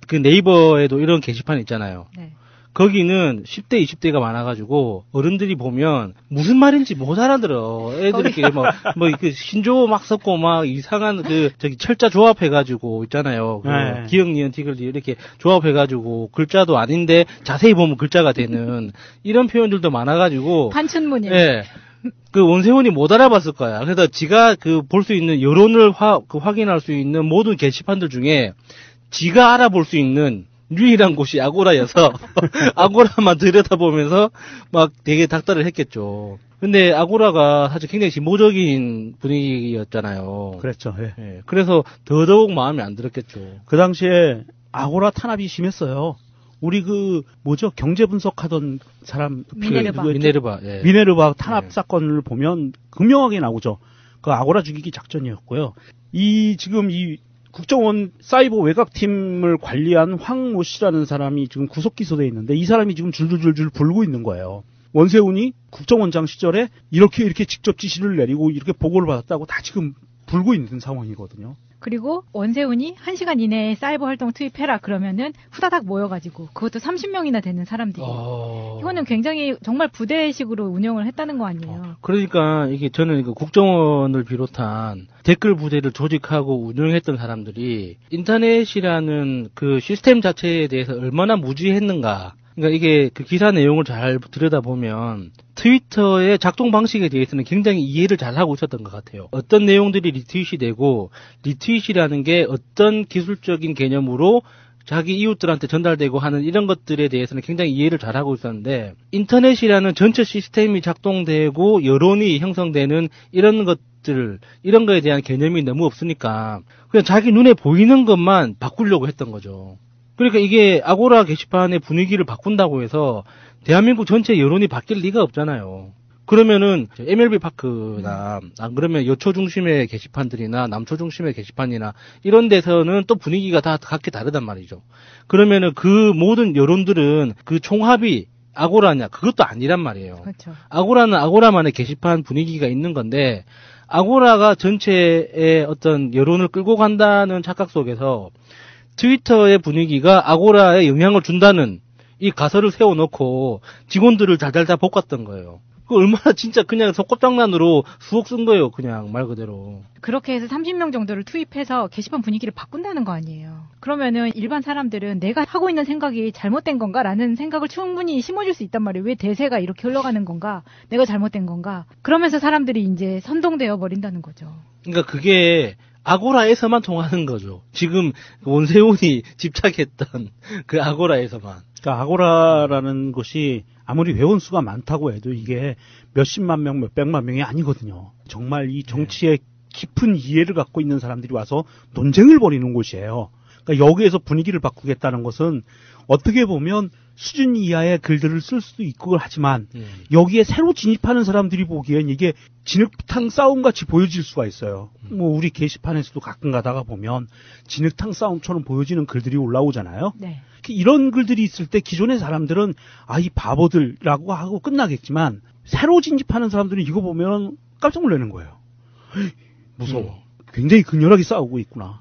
그 네이버에도 이런 게시판 있잖아요. 네. 거기는 10대, 20대가 많아가지고, 어른들이 보면, 무슨 말인지 못 알아들어. 애들끼리 그 신조어 막 섞고, 막 이상한 철자 조합해가지고, 있잖아요. 네. 기역, 니은, 디귿, 이렇게 조합해가지고, 글자도 아닌데, 자세히 보면 글자가 되는, 이런 표현들도 많아가지고. 판춘문이에요. 네. 그 원세훈이 못 알아봤을 거야. 그래서 지가 볼 수 있는, 여론을 확인할 수 있는 모든 게시판들 중에, 지가 알아볼 수 있는, 유일한 곳이 아고라여서 아고라만 들여다보면서 막 되게 닥달을 했겠죠. 근데 아고라가 사실 굉장히 진보적인 분위기였잖아요. 그랬죠. 예. 예. 그래서 더더욱 마음에 안 들었겠죠. 그 당시에 아고라 탄압이 심했어요. 우리 경제 분석하던 사람 미네르바 탄압 사건을 보면 극명하게 나오죠. 그 아고라 죽이기 작전이었고요. 지금 이 국정원 사이버 외곽팀을 관리한 황모 씨라는 사람이 지금 구속 기소돼 있는데 이 사람이 지금 줄줄줄줄 불고 있는 거예요. 원세훈이 국정원장 시절에 이렇게 직접 지시를 내리고 이렇게 보고를 받았다고 다 지금 불고 있는 상황이거든요. 그리고 원세훈이 1시간 이내에 사이버 활동 투입해라 그러면은 후다닥 모여가지고 그것도 30명이나 되는 사람들이 이거는 굉장히 정말 부대식으로 운영을 했다는 거 아니에요. 그러니까 이게 저는 국정원을 비롯한 댓글 부대를 조직하고 운영했던 사람들이 인터넷이라는 그 시스템 자체에 대해서 얼마나 무지했는가. 그러니까 이게 그 기사 내용을 잘 들여다보면 트위터의 작동 방식에 대해서는 굉장히 이해를 잘 하고 있었던 것 같아요. 어떤 내용들이 리트윗이 되고 리트윗이라는 게 어떤 기술적인 개념으로 자기 이웃들한테 전달되고 하는 이런 것들에 대해서는 굉장히 이해를 잘 하고 있었는데 인터넷이라는 전체 시스템이 작동되고 여론이 형성되는 이런 거에 대한 개념이 너무 없으니까 그냥 자기 눈에 보이는 것만 바꾸려고 했던 거죠. 그러니까 이게 아고라 게시판의 분위기를 바꾼다고 해서 대한민국 전체 여론이 바뀔 리가 없잖아요. 그러면은 MLB 파크나 안 그러면 여초 중심의 게시판들이나 남초 중심의 게시판이나 이런 데서는 또 분위기가 다 각기 다르단 말이죠. 그러면은 그 모든 여론들은 그 총합이 아고라냐 그것도 아니란 말이에요. 그렇죠. 아고라는 아고라만의 게시판 분위기가 있는 건데 아고라가 전체의 어떤 여론을 끌고 간다는 착각 속에서 트위터의 분위기가 아고라에 영향을 준다는 이 가설을 세워놓고 직원들을 달달 다 볶았던 거예요. 그 얼마나 진짜 그냥 속꿉장난으로 수억 쓴 거예요. 그냥 말 그대로. 그렇게 해서 30명 정도를 투입해서 게시판 분위기를 바꾼다는 거 아니에요. 그러면은 일반 사람들은 내가 하고 있는 생각이 잘못된 건가라는 생각을 충분히 심어줄 수 있단 말이에요. 왜 대세가 이렇게 흘러가는 건가? 내가 잘못된 건가? 그러면서 사람들이 이제 선동되어 버린다는 거죠. 그러니까 그게 아고라에서만 통하는 거죠. 지금 원세훈이 집착했던 그 아고라에서만. 그러니까 아고라라는 것이 아무리 회원수가 많다고 해도 이게 몇십만 명, 몇백만 명이 아니거든요. 정말 이 정치에 깊은 이해를 갖고 있는 사람들이 와서 논쟁을 벌이는 곳이에요. 그러니까 여기에서 분위기를 바꾸겠다는 것은 어떻게 보면 수준 이하의 글들을 쓸 수도 있고 하지만 여기에 새로 진입하는 사람들이 보기엔 이게 진흙탕 싸움같이 보여질 수가 있어요. 뭐 우리 게시판에서도 가끔 가다가 보면 진흙탕 싸움처럼 보여지는 글들이 올라오잖아요. 네. 이런 글들이 있을 때 기존의 사람들은 이 바보들이라고 하고 끝나겠지만 새로 진입하는 사람들은 이거 보면 깜짝 놀라는 거예요. 무서워. 굉장히 극렬하게 싸우고 있구나.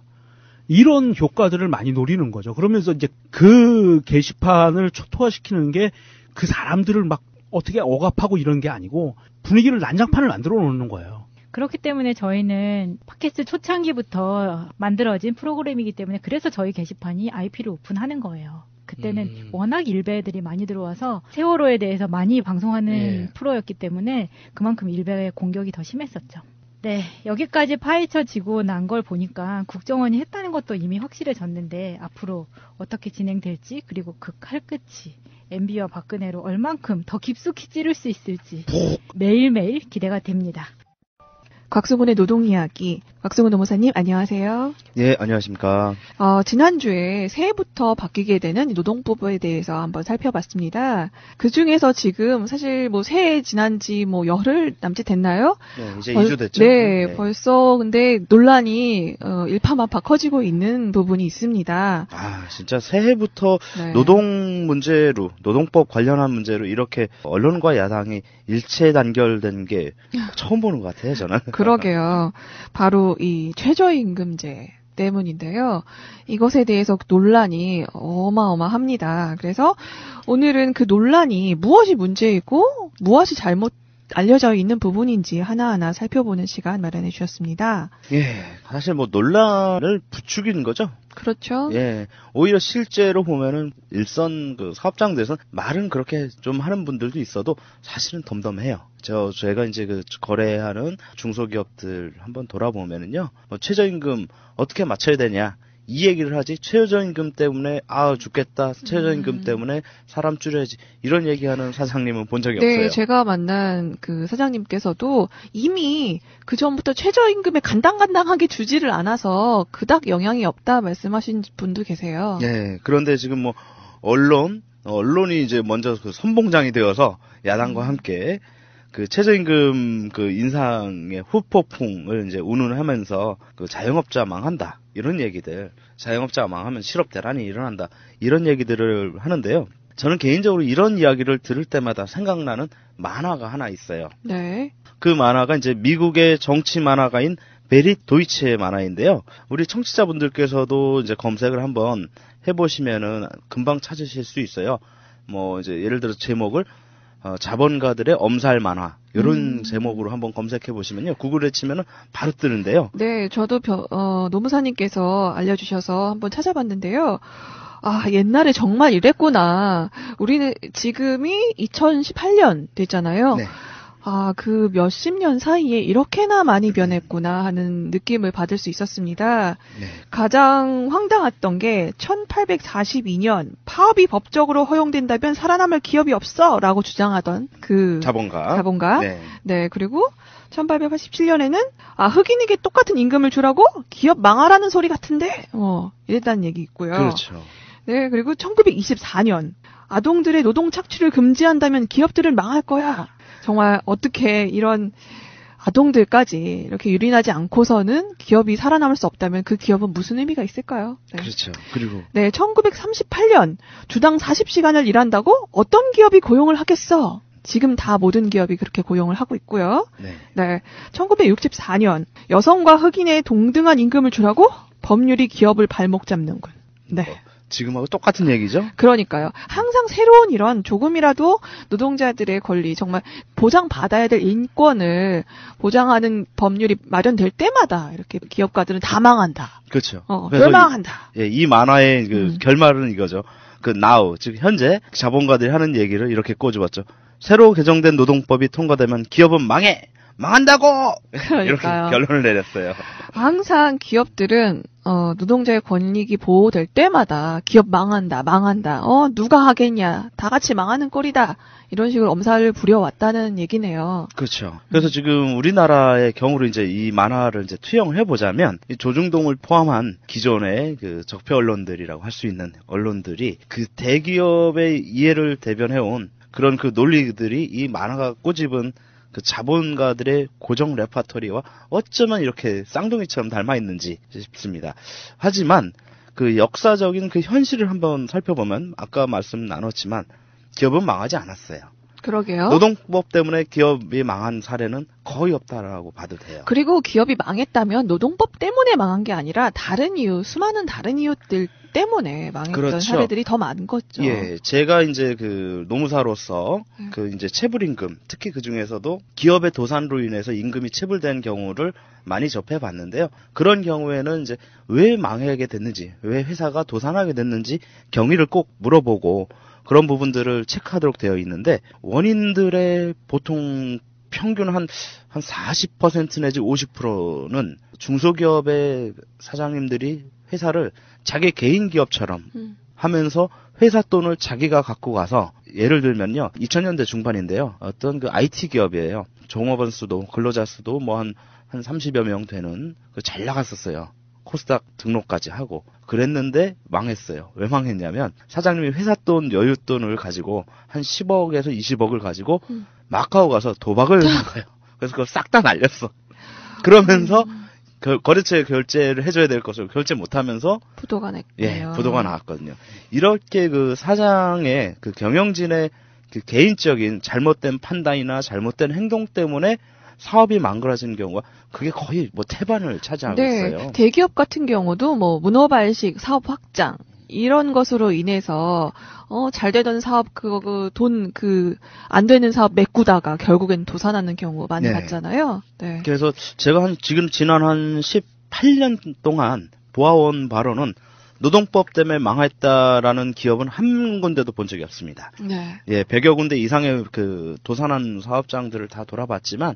이런 효과들을 많이 노리는 거죠. 그러면서 이제 그 게시판을 초토화시키는 게 그 사람들을 막 어떻게 억압하고 이런 게 아니고 분위기를 난장판을 만들어 놓는 거예요. 그렇기 때문에 저희는 팟캐스트 초창기부터 만들어진 프로그램이기 때문에 그래서 저희 게시판이 IP를 오픈하는 거예요. 그때는 워낙 일베들이 많이 들어와서 세월호에 대해서 많이 방송하는 프로였기 때문에 그만큼 일베의 공격이 더 심했었죠. 네, 여기까지 파헤쳐지고 난 걸 보니까 국정원이 했다는 것도 이미 확실해졌는데 앞으로 어떻게 진행될지 그리고 그 칼끝이 MB와 박근혜로 얼만큼 더 깊숙이 찌를 수 있을지 매일매일 기대가 됩니다. 곽수근의 노동이야기. 곽수근 노무사님 안녕하세요. 네, 안녕하십니까. 지난주에 새해부터 바뀌게 되는 노동법에 대해서 한번 살펴봤습니다. 그중에서 지금 사실 뭐 새해 지난 지 뭐 열흘 남짓 됐나요? 네, 이제 2주 됐죠. 네, 벌써 근데 논란이 일파만파 커지고 있는 부분이 있습니다. 진짜 새해부터 노동 문제로, 노동법 관련한 문제로 이렇게 언론과 야당이 일체 단결된 게 처음 보는 것 같아요, 저는. 그러게요. 바로 이 최저임금제 때문인데요. 이것에 대해서 논란이 어마어마합니다. 그래서 오늘은 그 논란이 무엇이 문제이고 무엇이 잘못 알려져 있는 부분인지 하나하나 살펴보는 시간 마련해 주셨습니다. 예, 사실 뭐 논란을 부추기는 거죠. 그렇죠. 예, 오히려 실제로 보면은 일선 그 사업장들에서 말은 그렇게 좀 하는 분들도 있어도 사실은 덤덤해요. 제가 이제 그 거래하는 중소기업들 한번 돌아보면은요, 뭐 최저임금 어떻게 맞춰야 되냐. 이 얘기를 하지 최저임금 때문에 죽겠다 최저임금 때문에 사람 줄여야지 이런 얘기하는 사장님은 본 적이 없어요. 네, 제가 만난 그 사장님께서도 이미 그 전부터 최저임금에 간당간당하게 주지를 않아서 그닥 영향이 없다 말씀하신 분도 계세요. 네, 그런데 지금 뭐 언론이 이제 먼저 그 선봉장이 되어서 야당과 함께 그 최저임금 그 인상의 후폭풍을 이제 운운하면서 그 자영업자 망한다 이런 얘기들, 자영업자 망하면 실업 대란이 일어난다 이런 얘기들을 하는데요. 저는 개인적으로 이런 이야기를 들을 때마다 생각나는 만화가 하나 있어요. 네. 그 만화가 이제 미국의 정치 만화가인 베릿 도이치의 만화인데요. 우리 청취자분들께서도 이제 검색을 한번 해보시면은 금방 찾으실 수 있어요. 뭐 이제 예를 들어 제목을 자본가들의 엄살 만화 이런 제목으로 한번 검색해 보시면요, 구글에 치면은 바로 뜨는데요. 네, 저도 노무사님께서 알려주셔서 한번 찾아봤는데요. 아, 옛날에 정말 이랬구나. 우리는 지금이 2018년 됐잖아요. 네. 아, 그 몇십 년 사이에 이렇게나 많이 변했구나 하는 느낌을 받을 수 있었습니다. 네. 가장 황당했던 게 1842년 파업이 법적으로 허용된다면 살아남을 기업이 없어 라고 주장하던 그 자본가. 네. 네, 그리고 1887년에는 흑인에게 똑같은 임금을 주라고 기업 망하라는 소리 같은데 이랬다는 얘기 있고요. 그렇죠. 네, 그리고 1924년 아동들의 노동 착취를 금지한다면 기업들은 망할 거야. 정말 어떻게 이런 아동들까지 이렇게 유린하지 않고서는 기업이 살아남을 수 없다면 그 기업은 무슨 의미가 있을까요? 네. 그렇죠. 그리고 네, 1938년 주당 40시간을 일한다고 어떤 기업이 고용을 하겠어? 지금 다 모든 기업이 그렇게 고용을 하고 있고요. 네. 1964년 여성과 흑인의 동등한 임금을 주라고 법률이 기업을 발목 잡는군. 네. 지금하고 똑같은 얘기죠? 그러니까요. 항상 새로운 이런 조금이라도 노동자들의 권리, 정말 보장받아야 될 인권을 보장하는 법률이 마련될 때마다 이렇게 기업가들은 다 망한다. 그렇죠. 멸망한다. 이 만화의 그 결말은 이거죠. 그 now, 즉 현재 자본가들이 하는 얘기를 이렇게 꼬집었죠. 새로 개정된 노동법이 통과되면 기업은 망한다고! 그러니까요. 이렇게 결론을 내렸어요. 항상 기업들은 노동자의 권익이 보호될 때마다 기업 망한다. 누가 하겠냐. 다 같이 망하는 꼴이다. 이런 식으로 엄살을 부려왔다는 얘기네요. 그렇죠. 그래서 지금 우리나라의 경우로 이제 이 만화를 이제 투영을 해보자면, 이 조중동을 포함한 기존의 그 적폐 언론들이라고 할 수 있는 언론들이 그 대기업의 이해를 대변해온 그런 그 논리들이 이 만화가 꼬집은 그 자본가들의 고정 레파토리와 어쩌면 이렇게 쌍둥이처럼 닮아 있는지 싶습니다. 하지만 그 역사적인 그 현실을 한번 살펴보면 아까 말씀 나눴지만 기업은 망하지 않았어요. 그러게요. 노동법 때문에 기업이 망한 사례는 거의 없다라고 봐도 돼요. 그리고 기업이 망했다면 노동법 때문에 망한 게 아니라 다른 이유, 수많은 다른 이유들 때문에 망했던 그렇죠. 사례들이 더 많은 거죠. 예, 제가 이제 그 노무사로서 그 이제 체불임금, 특히 그 중에서도 기업의 도산으로 인해서 임금이 체불된 경우를 많이 접해봤는데요. 그런 경우에는 이제 왜 망하게 됐는지, 왜 회사가 도산하게 됐는지 경위를 꼭 물어보고 그런 부분들을 체크하도록 되어 있는데, 원인들의 보통 평균 한 40% 내지 50%는 중소기업의 사장님들이 회사를 자기 개인 기업처럼 하면서 회사 돈을 자기가 갖고 가서, 예를 들면요, 2000년대 중반인데요, 어떤 그 IT 기업이에요. 종업원 수도, 근로자 수도 뭐 한 30여 명 되는 잘 나갔었어요. 코스닥 등록까지 하고 그랬는데 망했어요. 왜 망했냐면 사장님이 회사 돈, 여윳돈을 가지고 한 10억에서 20억을 가지고 마카오 가서 도박을 한 거예요. 그래서 그걸 싹 다 날렸어. 그러면서 거래처에 결제를 해줘야 될 것을 결제 못하면서 부도가 났고요. 예, 부도가 나왔거든요. 이렇게 그 사장의 그 경영진의 그 개인적인 잘못된 판단이나 잘못된 행동 때문에 사업이 망가진 경우가 그게 거의 뭐 태반을 차지하고 있어요. 대기업 같은 경우도 뭐 문어발식, 사업 확장 이런 것으로 인해서 잘 되던 사업 안 되는 사업 메꾸다가 결국엔 도산하는 경우 많이 봤잖아요. 네. 그래서 제가 지금 지난 한 18년 동안 보아온 바로는 노동법 때문에 망했다라는 기업은 한 군데도 본 적이 없습니다. 네. 예, 100여 군데 이상의 그 도산한 사업장들을 다 돌아봤지만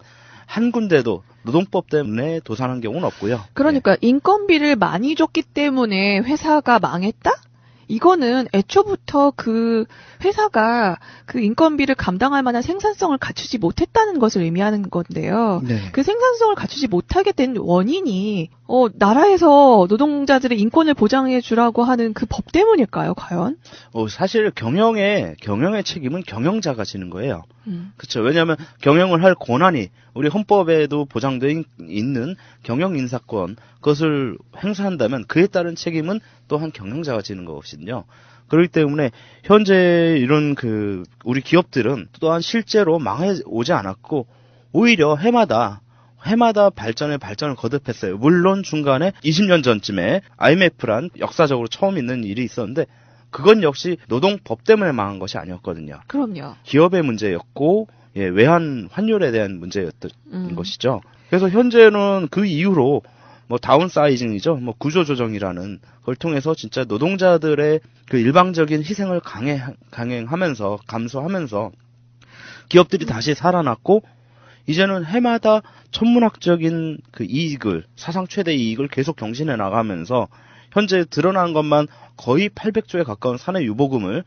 한 군데도 노동법 때문에 도산한 경우는 없고요. 그러니까 인건비를 많이 줬기 때문에 회사가 망했다? 이거는 애초부터 그 회사가 그 인건비를 감당할 만한 생산성을 갖추지 못했다는 것을 의미하는 건데요. 네. 그 생산성을 갖추지 못하게 된 원인이 나라에서 노동자들의 인권을 보장해 주라고 하는 그 법 때문일까요, 과연? 사실 경영의 책임은 경영자가 지는 거예요. 그렇죠. 왜냐하면 경영을 할 권한이 우리 헌법에도 보장되어 있는 경영 인사권 그것을 행사한다면 그에 따른 책임은 또한 경영자가 지는 것이거든요. 그렇기 때문에 현재 이런 우리 기업들은 또한 실제로 망해 오지 않았고 오히려 해마다 발전을 거듭했어요. 물론 중간에 20년 전쯤에 IMF란 역사적으로 처음 있는 일이 있었는데 그건 역시 노동법 때문에 망한 것이 아니었거든요. 그럼요. 기업의 문제였고 외환 환율에 대한 문제였던 것이죠. 그래서 현재는 그 이후로 다운사이징이죠. 구조조정이라는 걸 통해서 진짜 노동자들의 그 일방적인 희생을 강행하면서 감수하면서 기업들이 다시 살아났고 이제는 해마다 천문학적인 그 이익을 사상 최대 이익을 계속 경신해 나가면서 현재 드러난 것만 거의 800조에 가까운 사내 유보금을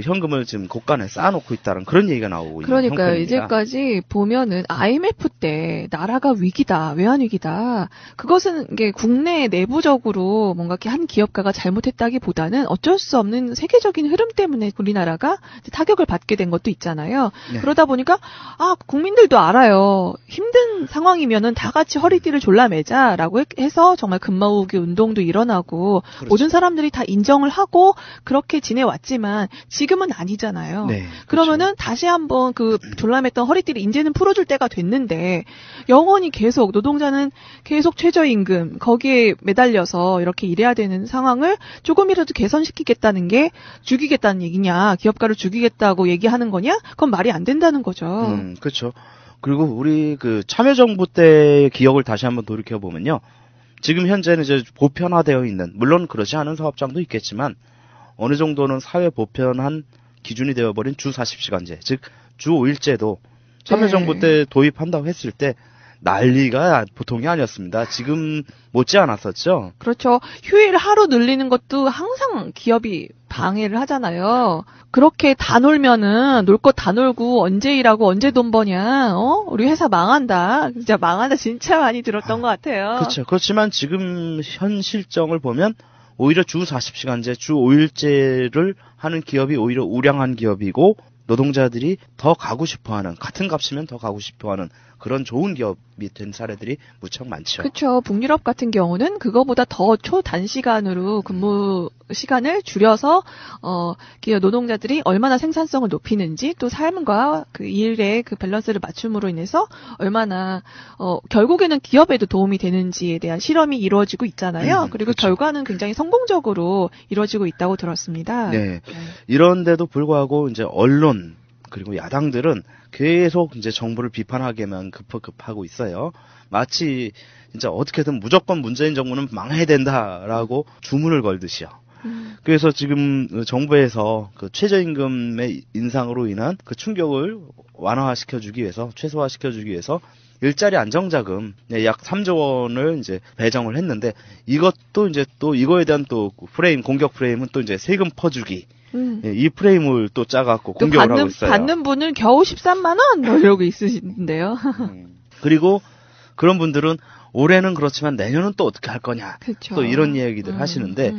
현금을 지금 곳간에 쌓아놓고 있다는 그런 얘기가 나오고 있는 그러니까요. 형편입니다. 이제까지 보면은 IMF 때 나라가 위기다, 외환 위기다. 그것은 이게 국내 내부적으로 뭔가 이렇게 한 기업가가 잘못했다기보다는 어쩔 수 없는 세계적인 흐름 때문에 우리나라가 타격을 받게 된 것도 있잖아요. 네. 그러다 보니까 국민들도 알아요. 힘든 상황이면은 다 같이 허리띠를 졸라매자라고 해서 정말 금모으기 운동도 일어나고 그렇죠. 모든 사람들이 다 인정을 하고 그렇게 지내왔지만 지금은 아니잖아요. 네, 그러면은 다시 한번 그 졸라맸던 허리띠를 이제는 풀어줄 때가 됐는데 영원히 계속 노동자는 계속 최저임금 거기에 매달려서 이렇게 일해야 되는 상황을 조금이라도 개선시키겠다는 게 죽이겠다는 얘기냐, 기업가를 죽이겠다고 얘기하는 거냐? 그건 말이 안 된다는 거죠. 그렇죠. 그리고 우리 그 참여정부 때의 기억을 다시 한번 돌이켜 보면요. 지금 현재는 이제 보편화되어 있는, 물론 그렇지 않은 사업장도 있겠지만 어느 정도는 사회 보편한 기준이 되어버린 주 40시간제, 즉 주 5일제도 참여정부 때 도입한다고 했을 때 난리가 보통이 아니었습니다. 지금 못지 않았었죠. 그렇죠. 휴일 하루 늘리는 것도 항상 기업이 방해를 하잖아요. 그렇게 다 놀면은 놀 것 다 놀고 언제 일하고 언제 돈 버냐. 우리 회사 망한다. 진짜 망한다. 진짜 많이 들었던 것 같아요. 그렇죠. 그렇지만 지금 현 실정을 보면 오히려 주 40시간제, 주 5일제를 하는 기업이 오히려 우량한 기업이고 노동자들이 더 가고 싶어하는, 같은 값이면 더 가고 싶어하는 그런 좋은 기업이 된 사례들이 무척 많죠. 그렇죠. 북유럽 같은 경우는 그거보다 더 초단시간으로 근무 시간을 줄여서 기업 노동자들이 얼마나 생산성을 높이는지 또 삶과 그 일의 그 밸런스를 맞춤으로 인해서 얼마나 결국에는 기업에도 도움이 되는지에 대한 실험이 이루어지고 있잖아요. 그리고 그렇죠. 결과는 굉장히 성공적으로 이루어지고 있다고 들었습니다. 네. 이런데도 불구하고 이제 언론 그리고 야당들은 계속 이제 정부를 비판하게만 급하고 있어요. 마치 진짜 어떻게든 무조건 문재인 정부는 망해야 된다라고 주문을 걸듯이요. 그래서 지금 정부에서 그 최저임금의 인상으로 인한 그 충격을 완화시켜주기 위해서, 최소화시켜주기 위해서 일자리 안정자금 약 3조 원을 이제 배정을 했는데 이것도 이제 또 이거에 대한 또 공격 프레임은 또 이제 세금 퍼주기. 이 프레임을 또 짜갖고 공격을 하고 있어요. 받는 분은 겨우 13만 원 이러고 있으신데요. 그리고 그런 분들은 올해는 그렇지만 내년은 또 어떻게 할 거냐. 그쵸. 또 이런 얘기들 하시는데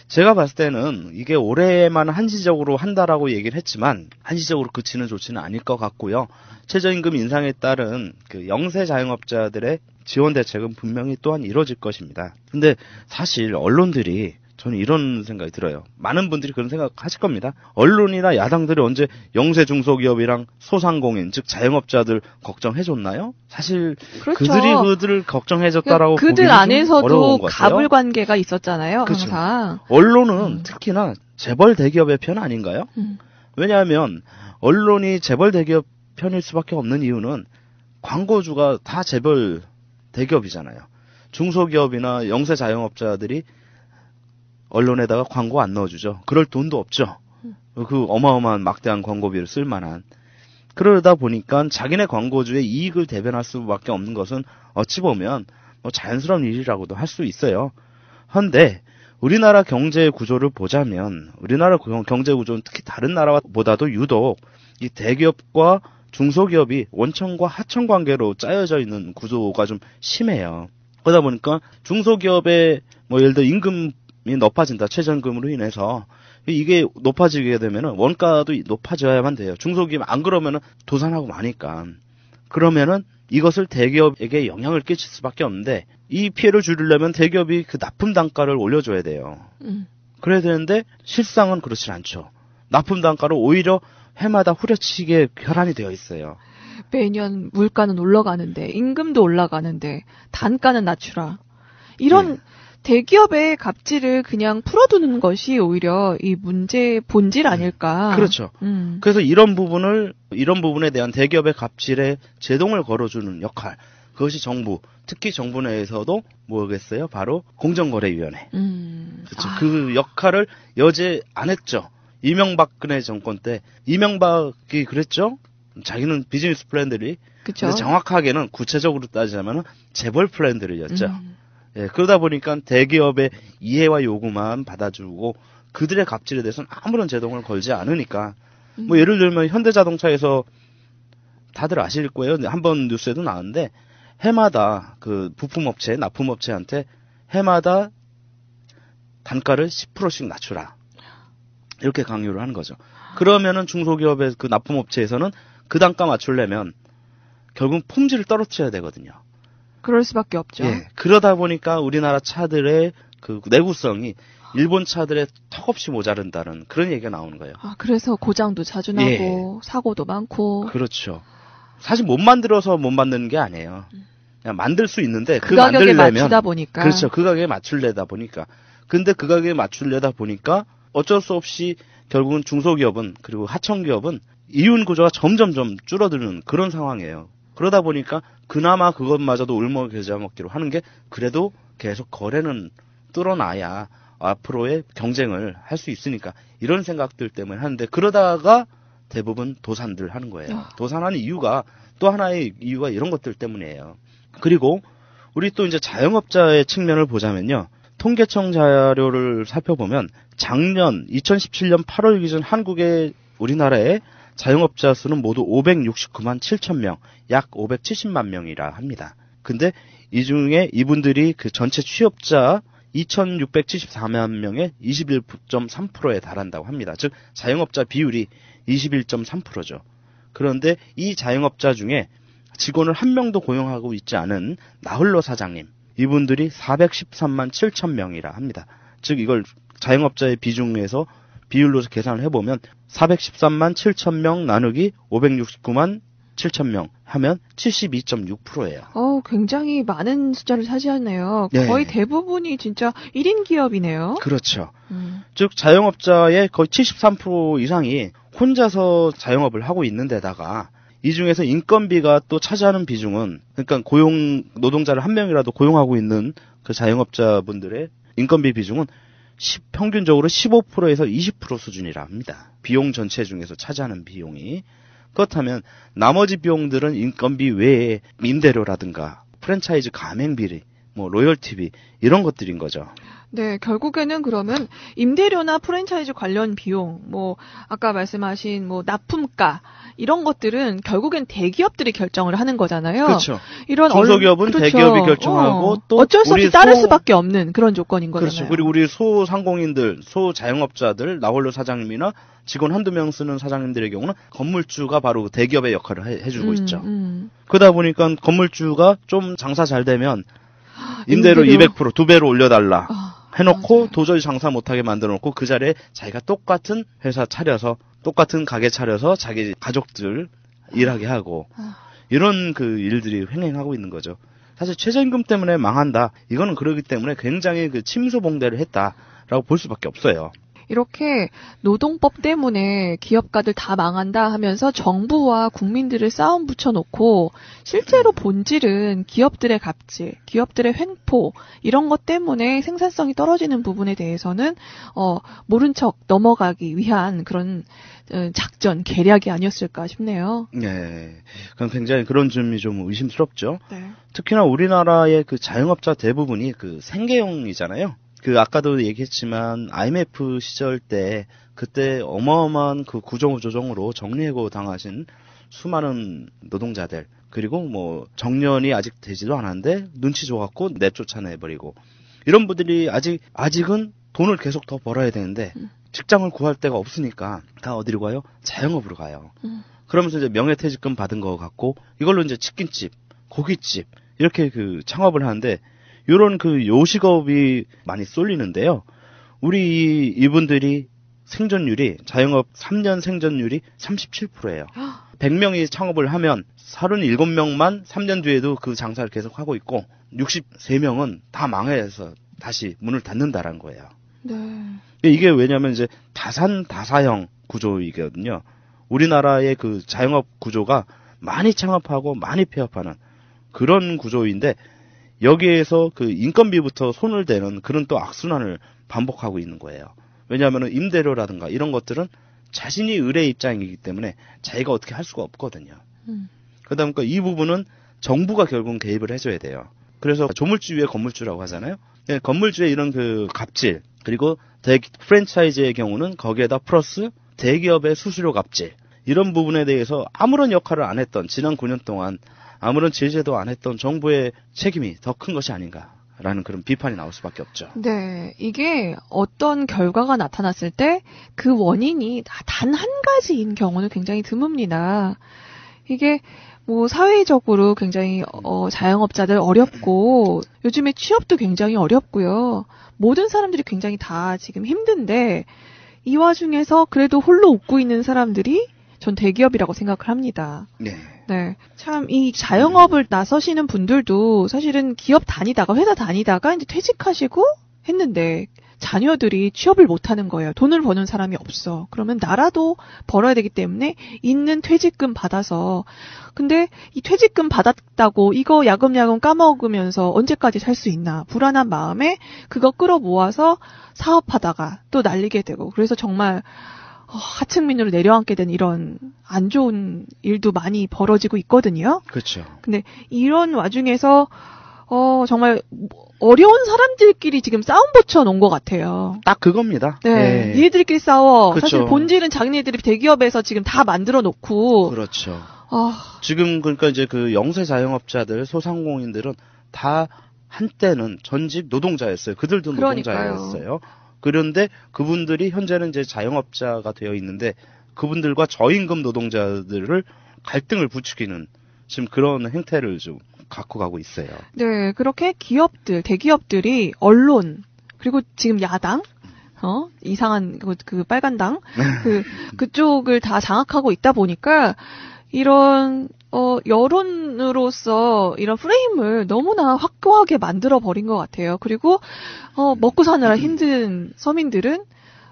제가 봤을 때는 이게 올해만 한시적으로 한다라고 얘기를 했지만 한시적으로 그치는 조치는 아닐 것 같고요. 최저임금 인상에 따른 그 영세 자영업자들의 지원 대책은 분명히 또한 이루어질 것입니다. 근데 사실 언론들이 저는 이런 생각이 들어요. 많은 분들이 그런 생각 하실 겁니다. 언론이나 야당들이 언제 영세 중소기업이랑 소상공인, 즉 자영업자들 걱정해줬나요? 사실 그렇죠. 그들을 걱정해줬다라고 그들 보기는 안에서도 어려운 것 같아요. 갑을 관계가 있었잖아요. 그렇죠. 항상. 언론은 특히나 재벌 대기업의 편 아닌가요? 왜냐하면 언론이 재벌 대기업 편일 수밖에 없는 이유는 광고주가 다 재벌 대기업이잖아요. 중소기업이나 영세 자영업자들이 언론에다가 광고 안 넣어주죠. 그럴 돈도 없죠. 그 어마어마한 막대한 광고비를 쓸 만한. 그러다 보니까 자기네 광고주의 이익을 대변할 수밖에 없는 것은 어찌 보면 자연스러운 일이라고도 할 수 있어요. 헌데 우리나라 경제 구조를 보자면 우리나라 경제 구조는 특히 다른 나라보다도 유독 이 대기업과 중소기업이 원청과 하청 관계로 짜여져 있는 구조가 좀 심해요. 그러다 보니까 중소기업의 뭐 예를 들어 임금이 높아진다. 최저임금으로 인해서 이게 높아지게 되면은 원가도 높아져야만 돼요. 중소기업 안 그러면은 도산하고 마니까. 그러면은 이것을 대기업에게 영향을 끼칠 수밖에 없는데 이 피해를 줄이려면 대기업이 그 납품 단가를 올려줘야 돼요. 그래야 되는데 실상은 그렇지 않죠. 납품 단가를 오히려 해마다 후려치게 결함이 되어 있어요. 매년 물가는 올라가는데 임금도 올라가는데 단가는 낮추라. 이런 대기업의 갑질을 그냥 풀어두는 것이 오히려 이 문제의 본질 아닐까. 그렇죠. 그래서 이런 부분에 대한 대기업의 갑질에 제동을 걸어주는 역할. 그것이 정부, 특히 정부 내에서도 뭐겠어요? 바로 공정거래위원회. 그렇죠. 그 역할을 여제 안 했죠. 이명박근혜 정권 때 이명박이 그랬죠. 자기는 비즈니스 플랜들이 근데 정확하게는 구체적으로 따지자면은 재벌 플랜들이었죠. 예, 그러다 보니까 대기업의 이해와 요구만 받아주고 그들의 갑질에 대해서는 아무런 제동을 걸지 않으니까 뭐 예를 들면 현대자동차에서 다들 아실 거예요. 한번 뉴스에도 나왔는데 해마다 그 부품업체, 납품업체한테 해마다 단가를 10%씩 낮추라. 이렇게 강요를 하는 거죠. 그러면은 중소기업의 그 납품업체에서는 그 단가 맞추려면 결국 품질을 떨어뜨려야 되거든요. 그럴 수밖에 없죠. 예, 그러다 보니까 우리나라 차들의 그 내구성이 일본 차들의 턱없이 모자른다는 그런 얘기가 나오는 거예요. 아, 그래서 고장도 자주 나고 사고도 많고. 그렇죠. 사실 못 만들어서 못 만드는 게 아니에요. 그냥 만들 수 있는데 그 가격에 맞추다 보니까. 그렇죠. 그 가격에 맞추려다 보니까. 근데 그 가격에 맞추려다 보니까 어쩔 수 없이 결국은 중소기업은 그리고 하청기업은 이윤 구조가 점점점 줄어드는 그런 상황이에요. 그러다 보니까 그나마 그것마저도 울먹여자 먹기로 하는 게 그래도 계속 거래는 뚫어놔야 앞으로의 경쟁을 할 수 있으니까 이런 생각들 때문에 하는데 그러다가 대부분 도산들 하는 거예요. 도산하는 이유가 또 하나의 이유가 이런 것들 때문이에요. 그리고 우리 또 이제 자영업자의 측면을 보자면요. 통계청 자료를 살펴보면 작년 2017년 8월 기준 한국의 우리나라의 자영업자 수는 모두 569만 7천 명, 약 570만 명이라 합니다. 근데 이 중에 이분들이 그 전체 취업자 2,674만 명의 21.3%에 달한다고 합니다. 즉 자영업자 비율이 21.3%죠. 그런데 이 자영업자 중에 직원을 한 명도 고용하고 있지 않은 나홀로 사장님, 이분들이 413만 7천 명이라 합니다. 즉 이걸 자영업자의 비중에서 비율로 계산을 해보면 413만 7천 명 나누기 569만 7천 명 하면 72.6%예요. 굉장히 많은 숫자를 차지하네요. 네. 거의 대부분이 진짜 1인 기업이네요. 그렇죠. 즉 자영업자의 거의 73% 이상이 혼자서 자영업을 하고 있는 데다가 이 중에서 인건비가 또 차지하는 비중은 그러니까 노동자를 한 명이라도 고용하고 있는 그 자영업자분들의 인건비 비중은 평균적으로 15%에서 20% 수준이라 합니다. 비용 전체 중에서 차지하는 비용이. 그렇다면 나머지 비용들은 인건비 외에 임대료라든가 프랜차이즈 가맹비리, 뭐 로열티비 이런 것들인 거죠. 네, 결국에는 그러면 임대료나 프랜차이즈 관련 비용, 뭐 아까 말씀하신 뭐 납품가 이런 것들은 결국엔 대기업들이 결정을 하는 거잖아요. 그렇죠. 이런 중소기업은 그렇죠. 대기업이 결정하고 또 어쩔 수 없이 따를 수밖에 없는 그런 조건인 거잖아요. 그렇죠. 그리고 우리 소상공인들, 소자영업자들, 나홀로 사장님이나 직원 한두 명 쓰는 사장님들의 경우는 건물주가 바로 대기업의 역할을 해주고 있죠. 그러다 보니까 건물주가 좀 장사 잘 되면 임대료 200% 2배로 올려달라 해놓고 맞아요. 도저히 장사 못하게 만들어놓고 그 자리에 자기가 똑같은 회사 차려서 똑같은 가게 차려서 자기 가족들 일하게 하고 이런 그 일들이 횡행하고 있는 거죠. 사실 최저임금 때문에 망한다. 이거는 그러기 때문에 굉장히 그 침수봉대를 했다라고 볼 수밖에 없어요. 이렇게 노동법 때문에 기업가들 다 망한다 하면서 정부와 국민들을 싸움 붙여놓고 실제로 본질은 기업들의 갑질, 기업들의 횡포 이런 것 때문에 생산성이 떨어지는 부분에 대해서는 모른 척 넘어가기 위한 그런 작전, 계략이 아니었을까 싶네요. 네, 그럼 굉장히 그런 점이 좀 의심스럽죠. 네. 특히나 우리나라의 그 자영업자 대부분이 그 생계형이잖아요. 그 아까도 얘기했지만 IMF 시절 때 그때 어마어마한 그 구조조정으로 정리해고 당하신 수많은 노동자들, 그리고 뭐 정년이 아직 되지도 않았는데 눈치 줘갖고 내쫓아내버리고, 이런 분들이 아직은 돈을 계속 더 벌어야 되는데 직장을 구할 데가 없으니까 다 어디로 가요? 자영업으로 가요. 그러면서 이제 명예퇴직금 받은 거 갖고 이걸로 이제 치킨집, 고깃집 이렇게 그 창업을 하는데, 요런 그 요식업이 많이 쏠리는데요. 우리 이분들이 생존율이, 자영업 3년 생존율이 37%예요. 100명이 창업을 하면 37명만 3년 뒤에도 그 장사를 계속 하고 있고 63명은 다 망해서 다시 문을 닫는다라는 거예요. 네. 이게 왜냐면 이제 다사형 구조이거든요. 우리나라의 그 자영업 구조가 많이 창업하고 많이 폐업하는 그런 구조인데, 여기에서 그 인건비부터 손을 대는 그런 또 악순환을 반복하고 있는 거예요. 왜냐하면 임대료라든가 이런 것들은 자신이 의뢰 입장이기 때문에 자기가 어떻게 할 수가 없거든요. 그러다 보니까 이 부분은 정부가 결국은 개입을 해줘야 돼요. 그래서 조물주 위에 건물주라고 하잖아요. 네, 건물주의 이런 그 갑질, 그리고 프랜차이즈의 경우는 거기에다 플러스 대기업의 수수료 갑질, 이런 부분에 대해서 아무런 역할을 안 했던, 지난 9년 동안 아무런 제재도 안 했던 정부의 책임이 더 큰 것이 아닌가라는 그런 비판이 나올 수밖에 없죠. 네, 이게 어떤 결과가 나타났을 때 그 원인이 단 한 가지인 경우는 굉장히 드뭅니다. 이게 뭐 사회적으로 굉장히 자영업자들 어렵고, 요즘에 취업도 굉장히 어렵고요. 모든 사람들이 굉장히 다 지금 힘든데, 이 와중에서 그래도 홀로 웃고 있는 사람들이 전 대기업이라고 생각을 합니다. 네. 네. 참, 이 자영업을 나서시는 분들도 사실은 기업 다니다가, 회사 다니다가 이제 퇴직하시고 했는데, 자녀들이 취업을 못 하는 거예요. 돈을 버는 사람이 없어. 그러면 나라도 벌어야 되기 때문에 있는 퇴직금 받아서, 근데 이 퇴직금 받았다고 이거 야금야금 까먹으면서 언제까지 살 수 있나 불안한 마음에 그거 끌어모아서 사업하다가 또 날리게 되고, 그래서 정말 하층민으로 내려앉게 된 이런 안 좋은 일도 많이 벌어지고 있거든요. 그렇죠. 근데 이런 와중에서 정말 어려운 사람들끼리 지금 싸움 붙여놓은 것 같아요. 딱 그겁니다. 네. 얘들끼리 싸워. 그렇죠. 사실 본질은 자기네들이 대기업에서 지금 다 만들어 놓고. 그렇죠. 지금 그러니까 이제 그 영세 자영업자들, 소상공인들은 다 한때는 전직 노동자였어요. 그들도 노동자였어요. 그런데 그분들이 현재는 이제 자영업자가 되어 있는데, 그분들과 저임금 노동자들을 갈등을 부추기는 지금 그런 행태를 좀 갖고 가고 있어요. 네, 그렇게 기업들, 대기업들이 언론, 그리고 지금 야당, 이상한 그 빨간당, 그쪽을 다 장악하고 있다 보니까 이런 여론으로서 이런 프레임을 너무나 확고하게 만들어 버린 것 같아요. 그리고 먹고 사느라 힘든 서민들은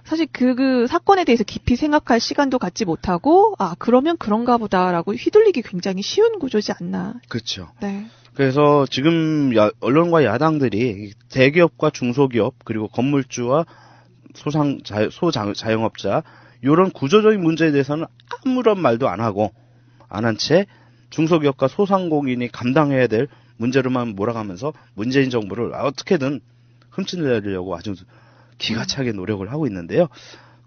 사실 그 사건에 대해서 깊이 생각할 시간도 갖지 못하고, 그러면 그런가 보다라고 휘둘리기 굉장히 쉬운 구조지 않나. 그렇죠. 네. 그래서 지금 언론과 야당들이 대기업과 중소기업, 그리고 건물주와 소자영업자 이런 구조적인 문제에 대해서는 아무런 말도 안 하고, 안 한 채 중소기업과 소상공인이 감당해야 될 문제로만 몰아가면서 문재인 정부를 어떻게든 흠집내려고 아주 기가 차게 노력을 하고 있는데요.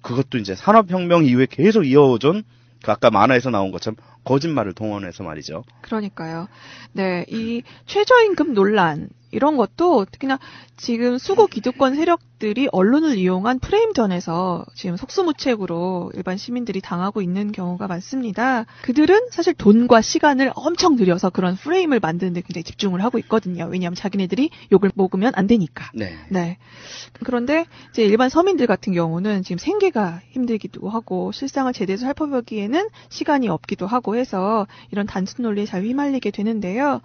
그것도 이제 산업혁명 이후에 계속 이어오던 그 아까 만화에서 나온 것처럼 거짓말을 동원해서 말이죠. 그러니까요. 네, 이 최저임금 논란 이런 것도 특히나 지금 수구 기득권 세력들이 언론을 이용한 프레임전에서 지금 속수무책으로 일반 시민들이 당하고 있는 경우가 많습니다. 그들은 사실 돈과 시간을 엄청 들여서 그런 프레임을 만드는 데 굉장히 집중을 하고 있거든요. 왜냐하면 자기네들이 욕을 먹으면 안 되니까. 네. 네. 그런데 이제 일반 서민들 같은 경우는 지금 생계가 힘들기도 하고 실상을 제대로 살펴보기에는 시간이 없기도 하고 해서 이런 단순 논리에 잘 휘말리게 되는데요.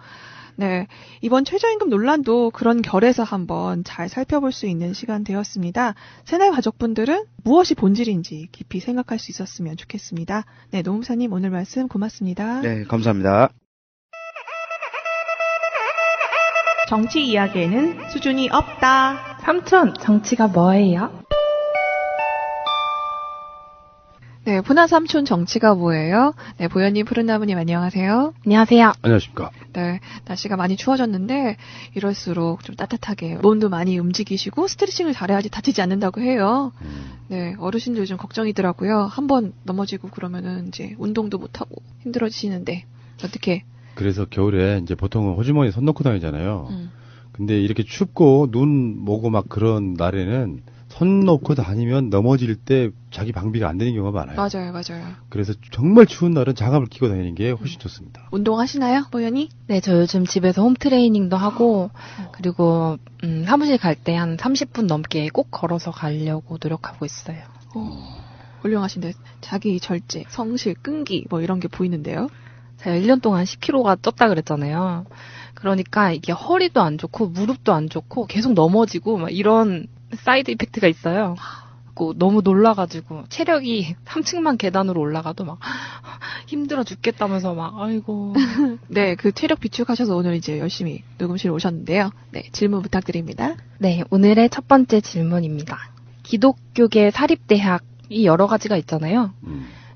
네, 이번 최저임금 논란도 그런 결에서 한번 잘 살펴볼 수 있는 시간 되었습니다. 새날 가족분들은 무엇이 본질인지 깊이 생각할 수 있었으면 좋겠습니다. 네, 노무사님 오늘 말씀 고맙습니다. 네, 감사합니다. 정치 이야기에는 수준이 없다. 삼촌, 정치가 뭐예요? 네, 푸나 삼촌 정치가 뭐예요? 네, 보현님, 푸른나무님 안녕하세요. 안녕하세요. 안녕하십니까. 네, 날씨가 많이 추워졌는데 이럴수록 좀 따뜻하게 몸도 많이 움직이시고 스트레칭을 잘해야지 다치지 않는다고 해요. 네, 어르신들 좀 걱정이더라고요. 한번 넘어지고 그러면은 이제 운동도 못하고 힘들어지시는데 어떻게? 그래서 겨울에 이제 보통은 호주머니 손 넣고 다니잖아요. 근데 이렇게 춥고 눈 오고 막 그런 날에는 손 놓고 다니면 넘어질 때 자기 방비가 안 되는 경우가 많아요. 맞아요. 그래서 정말 추운 날은 장갑을 끼고 다니는 게 훨씬 좋습니다. 운동하시나요, 보현이? 네, 저 요즘 집에서 홈트레이닝도 하고, 그리고, 사무실 갈 때 한 30분 넘게 꼭 걸어서 가려고 노력하고 있어요. 훌륭하신데, 자기 절제, 성실, 끈기, 뭐 이런 게 보이는데요? 제가 1년 동안 10kg가 쪘다 그랬잖아요. 그러니까 이게 허리도 안 좋고, 무릎도 안 좋고, 계속 넘어지고, 막 이런 사이드 이펙트가 있어요. 너무 놀라가지고 체력이 3층만 계단으로 올라가도 막 힘들어 죽겠다면서 막 아이고. 네, 그 체력 비축하셔서 오늘 이제 열심히 녹음실 오셨는데요. 네, 질문 부탁드립니다. 네, 오늘의 첫 번째 질문입니다. 기독교계 사립대학이 여러 가지가 있잖아요.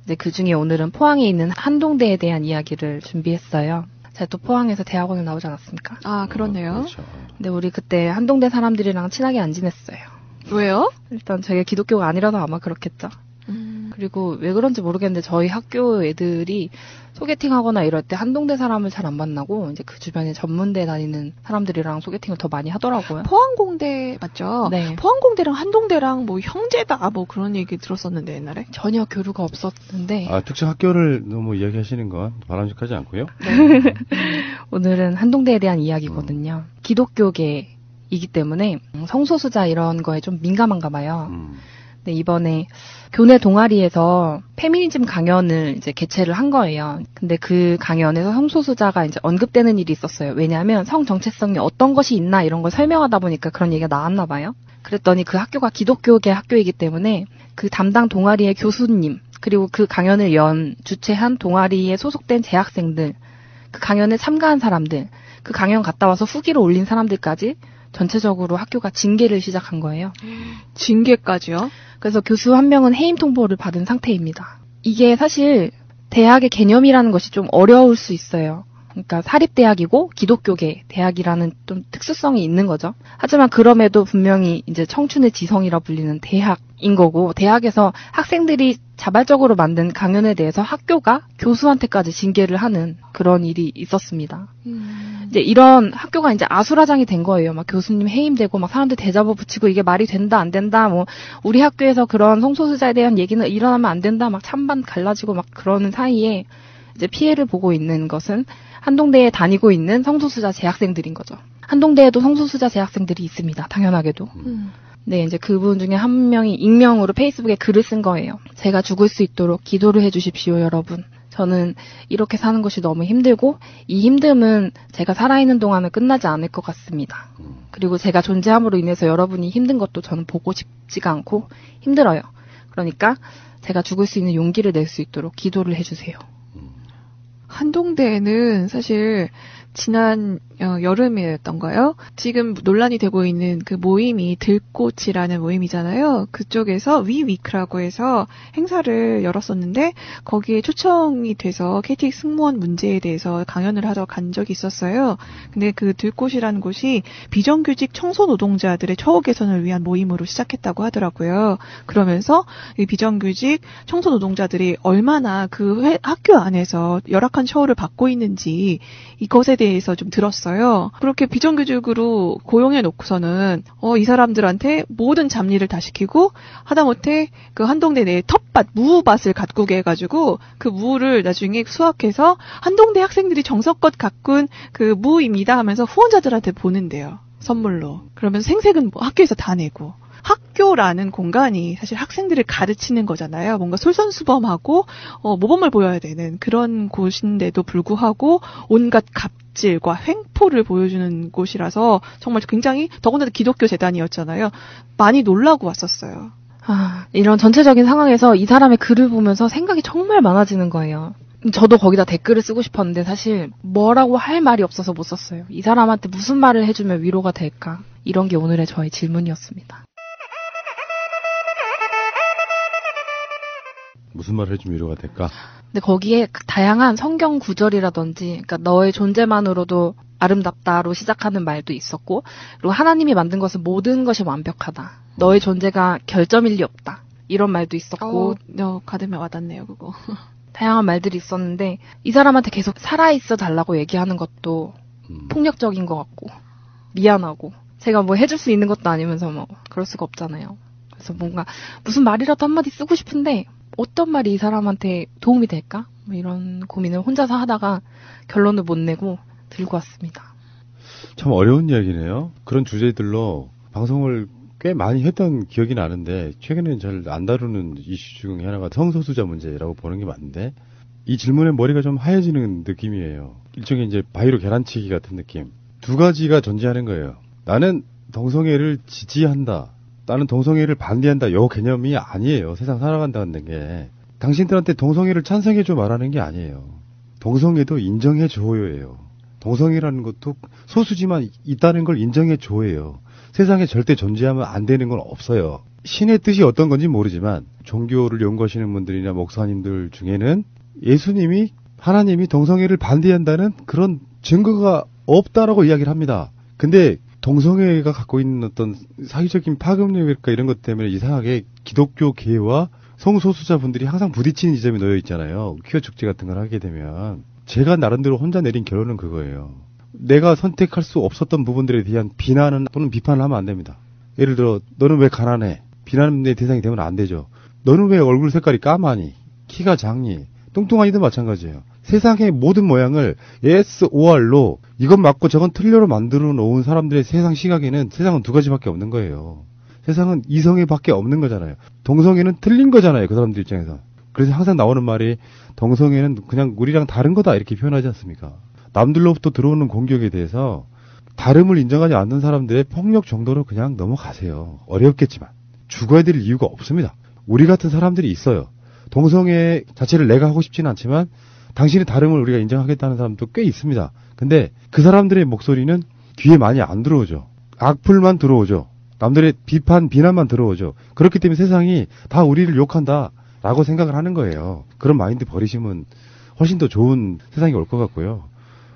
이제 그 중에 오늘은 포항에 있는 한동대에 대한 이야기를 준비했어요. 제가 또 포항에서 대학원을 나오지 않았습니까? 아, 그렇네요. 그렇죠. 근데 우리 그때 한동대 사람들이랑 친하게 안 지냈어요. 왜요? 일단 저희가 기독교가 아니라서 아마 그렇겠죠. 그리고 왜 그런지 모르겠는데 저희 학교 애들이 소개팅하거나 이럴 때 한동대 사람을 잘 안 만나고 이제 그 주변에 전문대 다니는 사람들이랑 소개팅을 더 많이 하더라고요. 포항공대 맞죠? 네. 포항공대랑 한동대랑 뭐 형제다 뭐 그런 얘기 들었었는데 옛날에. 전혀 교류가 없었는데. 특정 학교를 너무 이야기하시는 건 바람직하지 않고요. 네. 오늘은 한동대에 대한 이야기거든요. 기독교계이기 때문에 성소수자 이런 거에 좀 민감한가 봐요. 네, 이번에 교내 동아리에서 페미니즘 강연을 이제 개최를 한 거예요. 근데 그 강연에서 성소수자가 이제 언급되는 일이 있었어요. 왜냐하면 성 정체성이 어떤 것이 있나 이런 걸 설명하다 보니까 그런 얘기가 나왔나 봐요. 그랬더니 그 학교가 기독교계 학교이기 때문에 그 담당 동아리의 교수님, 그리고 그 강연을 주최한 동아리에 소속된 재학생들, 그 강연에 참가한 사람들, 그 강연 갔다 와서 후기를 올린 사람들까지 전체적으로 학교가 징계를 시작한 거예요. 징계까지요? 그래서 교수 한 명은 해임 통보를 받은 상태입니다. 이게 사실 대학의 개념이라는 것이 좀 어려울 수 있어요. 그러니까 사립대학이고 기독교계 대학이라는 좀 특수성이 있는 거죠. 하지만 그럼에도 분명히 이제 청춘의 지성이라 불리는 대학인 거고, 대학에서 학생들이 자발적으로 만든 강연에 대해서 학교가 교수한테까지 징계를 하는 그런 일이 있었습니다. 이제 이런 학교가 이제 아수라장이 된 거예요. 막 교수님 해임되고 막 사람들 대자보 붙이고 이게 말이 된다 안 된다, 뭐 우리 학교에서 그런 성소수자에 대한 얘기는 일어나면 안 된다, 막 찬반 갈라지고 막 그러는 사이에 이제 피해를 보고 있는 것은 한동대에 다니고 있는 성소수자 재학생들인 거죠. 한동대에도 성소수자 재학생들이 있습니다. 당연하게도. 네, 이제 그분 중에 한 명이 익명으로 페이스북에 글을 쓴 거예요. 제가 죽을 수 있도록 기도를 해주십시오, 여러분. 저는 이렇게 사는 것이 너무 힘들고 이 힘듦은 제가 살아있는 동안은 끝나지 않을 것 같습니다. 그리고 제가 존재함으로 인해서 여러분이 힘든 것도 저는 보고 싶지가 않고 힘들어요. 그러니까 제가 죽을 수 있는 용기를 낼 수 있도록 기도를 해주세요. 한동대에는 사실 지난 여름이었던가요? 지금 논란이 되고 있는 그 모임이 들꽃이라는 모임이잖아요. 그쪽에서 위위크라고 해서 행사를 열었었는데 거기에 초청이 돼서 KTX 승무원 문제에 대해서 강연을 하러 간 적이 있었어요. 근데 그 들꽃이라는 곳이 비정규직 청소 노동자들의 처우 개선을 위한 모임으로 시작했다고 하더라고요. 그러면서 이 비정규직 청소 노동자들이 얼마나 그 학교 안에서 열악한 처우를 받고 있는지 이것에 대해서 좀 들었어요. 그렇게 비정규직으로 고용해 놓고서는 이 사람들한테 모든 잡일을 다 시키고 하다못해 그 한동대 내에 텃밭, 무밭을 가꾸게 해가지고 그 무를 나중에 수확해서 한동대 학생들이 정성껏 가꾼 그 무입니다 하면서 후원자들한테 보낸대요. 선물로. 그러면 생색은 뭐 학교에서 다 내고. 학교라는 공간이 사실 학생들을 가르치는 거잖아요. 뭔가 솔선수범하고 모범을 보여야 되는 그런 곳인데도 불구하고 온갖 갑질과 횡포를 보여주는 곳이라서 정말 굉장히, 더군다나 기독교 재단이었잖아요. 많이 놀라고 왔었어요. 이런 전체적인 상황에서 이 사람의 글을 보면서 생각이 정말 많아지는 거예요. 저도 거기다 댓글을 쓰고 싶었는데 사실 뭐라고 할 말이 없어서 못 썼어요. 이 사람한테 무슨 말을 해주면 위로가 될까? 이런 게 오늘의 저의 질문이었습니다. 무슨 말을 해주면 위로가 될까? 근데 거기에 다양한 성경 구절이라든지, 그러니까 너의 존재만으로도 아름답다로 시작하는 말도 있었고, 그리고 하나님이 만든 것은 모든 것이 완벽하다. 너의 존재가 결점일 리 없다. 이런 말도 있었고, 가슴에 와닿네요, 그거. 다양한 말들이 있었는데, 이 사람한테 계속 살아있어 달라고 얘기하는 것도 폭력적인 것 같고, 미안하고, 제가 뭐 해줄 수 있는 것도 아니면서 뭐, 그럴 수가 없잖아요. 그래서 뭔가, 무슨 말이라도 한마디 쓰고 싶은데, 어떤 말이 이 사람한테 도움이 될까? 뭐 이런 고민을 혼자서 하다가 결론을 못 내고 들고 왔습니다. 참 어려운 이야기네요. 그런 주제들로 방송을 꽤 많이 했던 기억이 나는데 최근에는 잘 안 다루는 이슈 중에 하나가 성소수자 문제라고 보는 게 맞는데 이 질문에 머리가 좀 하얘지는 느낌이에요. 일종의 이제 바위로 계란치기 같은 느낌. 두 가지가 존재하는 거예요. 나는 동성애를 지지한다. 나는 동성애를 반대한다. 요 개념이 아니에요. 세상 살아간다는 게. 당신들한테 동성애를 찬성해줘 말하는 게 아니에요. 동성애도 인정해줘요예요. 동성애라는 것도 소수지만 있다는 걸 인정해줘예요. 세상에 절대 존재하면 안 되는 건 없어요. 신의 뜻이 어떤 건지 모르지만 종교를 연구하시는 분들이나 목사님들 중에는 예수님이 하나님이 동성애를 반대한다는 그런 증거가 없다라고 이야기를 합니다. 근데 동성애가 갖고 있는 어떤 사회적인 파급력일까 이런 것 때문에 이상하게 기독교계와 성소수자분들이 항상 부딪히는 지점이 놓여 있잖아요. 퀴어 축제 같은 걸 하게 되면. 제가 나름대로 혼자 내린 결론은 그거예요. 내가 선택할 수 없었던 부분들에 대한 비난은 또는 비판을 하면 안 됩니다. 예를 들어 너는 왜 가난해? 비난의 대상이 되면 안 되죠. 너는 왜 얼굴 색깔이 까마니? 키가 작니? 뚱뚱하니도 마찬가지예요. 세상의 모든 모양을 yes or no 이건 맞고 저건 틀려로 만들어 놓은 사람들의 세상 시각에는 세상은 두 가지밖에 없는 거예요. 세상은 이성애밖에 없는 거잖아요. 동성애는 틀린 거잖아요. 그 사람들 입장에서. 그래서 항상 나오는 말이 동성애는 그냥 우리랑 다른 거다 이렇게 표현하지 않습니까? 남들로부터 들어오는 공격에 대해서 다름을 인정하지 않는 사람들의 폭력 정도로 그냥 넘어가세요. 어렵겠지만 죽어야 될 이유가 없습니다. 우리 같은 사람들이 있어요. 동성애 자체를 내가 하고 싶지는 않지만 당신의 다름을 우리가 인정하겠다는 사람도 꽤 있습니다. 근데 그 사람들의 목소리는 귀에 많이 안 들어오죠. 악플만 들어오죠. 남들의 비판, 비난만 들어오죠. 그렇기 때문에 세상이 다 우리를 욕한다라고 생각을 하는 거예요. 그런 마인드 버리시면 훨씬 더 좋은 세상이 올 것 같고요.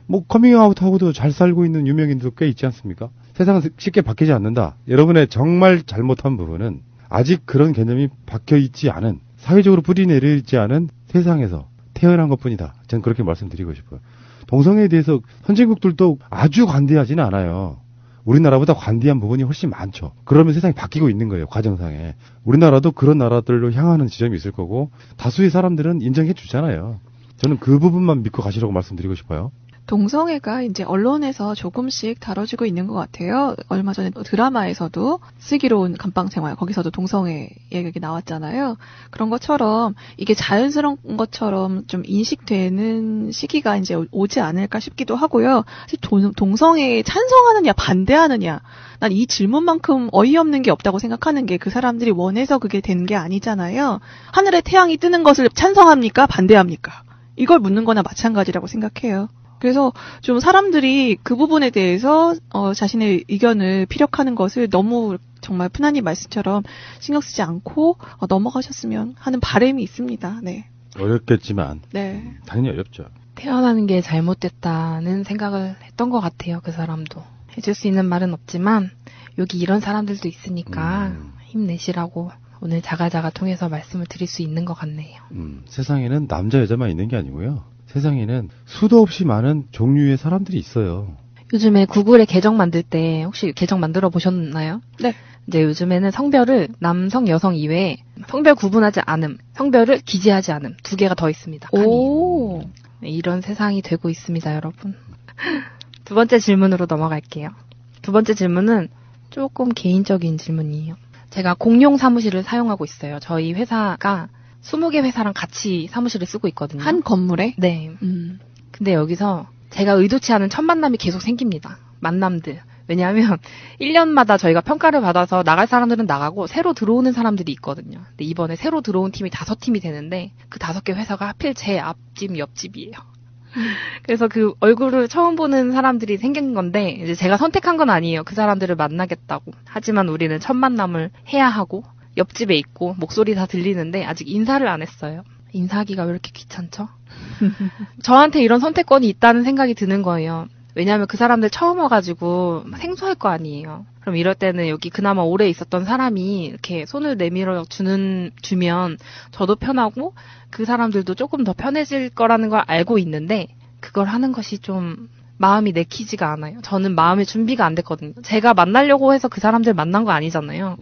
뭐 커밍아웃하고도 잘 살고 있는 유명인도 꽤 있지 않습니까? 세상은 쉽게 바뀌지 않는다. 여러분의 정말 잘못한 부분은 아직 그런 개념이 박혀있지 않은 사회적으로 뿌리내리지 않은 세상에서 태어난 것뿐이다. 저는 그렇게 말씀드리고 싶어요. 동성애에 대해서 선진국들도 아주 관대하지는 않아요. 우리나라보다 관대한 부분이 훨씬 많죠. 그러면 세상이 바뀌고 있는 거예요. 과정상에. 우리나라도 그런 나라들로 향하는 지점이 있을 거고 다수의 사람들은 인정해 주잖아요. 저는 그 부분만 믿고 가시라고 말씀드리고 싶어요. 동성애가 이제 언론에서 조금씩 다뤄지고 있는 것 같아요. 얼마 전에 드라마에서도 슬기로운 감방생활 거기서도 동성애 얘기 나왔잖아요. 그런 것처럼 이게 자연스러운 것처럼 좀 인식되는 시기가 이제 오지 않을까 싶기도 하고요. 사실 동성애에 찬성하느냐 반대하느냐 난 이 질문만큼 어이없는 게 없다고 생각하는 게 그 사람들이 원해서 그게 된 게 아니잖아요. 하늘에 태양이 뜨는 것을 찬성합니까? 반대합니까? 이걸 묻는 거나 마찬가지라고 생각해요. 그래서 좀 사람들이 그 부분에 대해서 자신의 의견을 피력하는 것을 너무 정말 푸나님 말씀처럼 신경 쓰지 않고 넘어가셨으면 하는 바람이 있습니다. 네. 어렵겠지만 네. 당연히 어렵죠. 태어나는 게 잘못됐다는 생각을 했던 것 같아요. 그 사람도. 해줄 수 있는 말은 없지만 여기 이런 사람들도 있으니까 힘내시라고 오늘 자가자가 통해서 말씀을 드릴 수 있는 것 같네요. 세상에는 남자 여자만 있는 게 아니고요. 세상에는 수도 없이 많은 종류의 사람들이 있어요. 요즘에 구글에 계정 만들 때 혹시 계정 만들어 보셨나요? 네. 이제 요즘에는 성별을 남성, 여성 이외에 성별 구분하지 않음, 성별을 기재하지 않음 두 개가 더 있습니다. 오. 네, 이런 세상이 되고 있습니다, 여러분. 두 번째 질문으로 넘어갈게요. 두 번째 질문은 조금 개인적인 질문이에요. 제가 공용 사무실을 사용하고 있어요. 저희 회사가 20개 회사랑 같이 사무실을 쓰고 있거든요. 한 건물에? 네. 근데 여기서 제가 의도치 않은 첫 만남이 계속 생깁니다. 만남들. 왜냐하면 1년마다 저희가 평가를 받아서 나갈 사람들은 나가고 새로 들어오는 사람들이 있거든요. 근데 이번에 새로 들어온 팀이 5팀이 되는데 그 5개 회사가 하필 제 앞집, 옆집이에요. 그래서 그 얼굴을 처음 보는 사람들이 생긴 건데 이제 제가 선택한 건 아니에요. 그 사람들을 만나겠다고. 하지만 우리는 첫 만남을 해야 하고 옆집에 있고 목소리 다 들리는데 아직 인사를 안 했어요. 인사하기가 왜 이렇게 귀찮죠? 저한테 이런 선택권이 있다는 생각이 드는 거예요. 왜냐하면 그 사람들 처음 와가지고 생소할 거 아니에요. 그럼 이럴 때는 여기 그나마 오래 있었던 사람이 이렇게 손을 내밀어 주면 저도 편하고 그 사람들도 조금 더 편해질 거라는 걸 알고 있는데 그걸 하는 것이 좀 마음이 내키지가 않아요. 저는 마음의 준비가 안 됐거든요. 제가 만나려고 해서 그 사람들 만난 거 아니잖아요.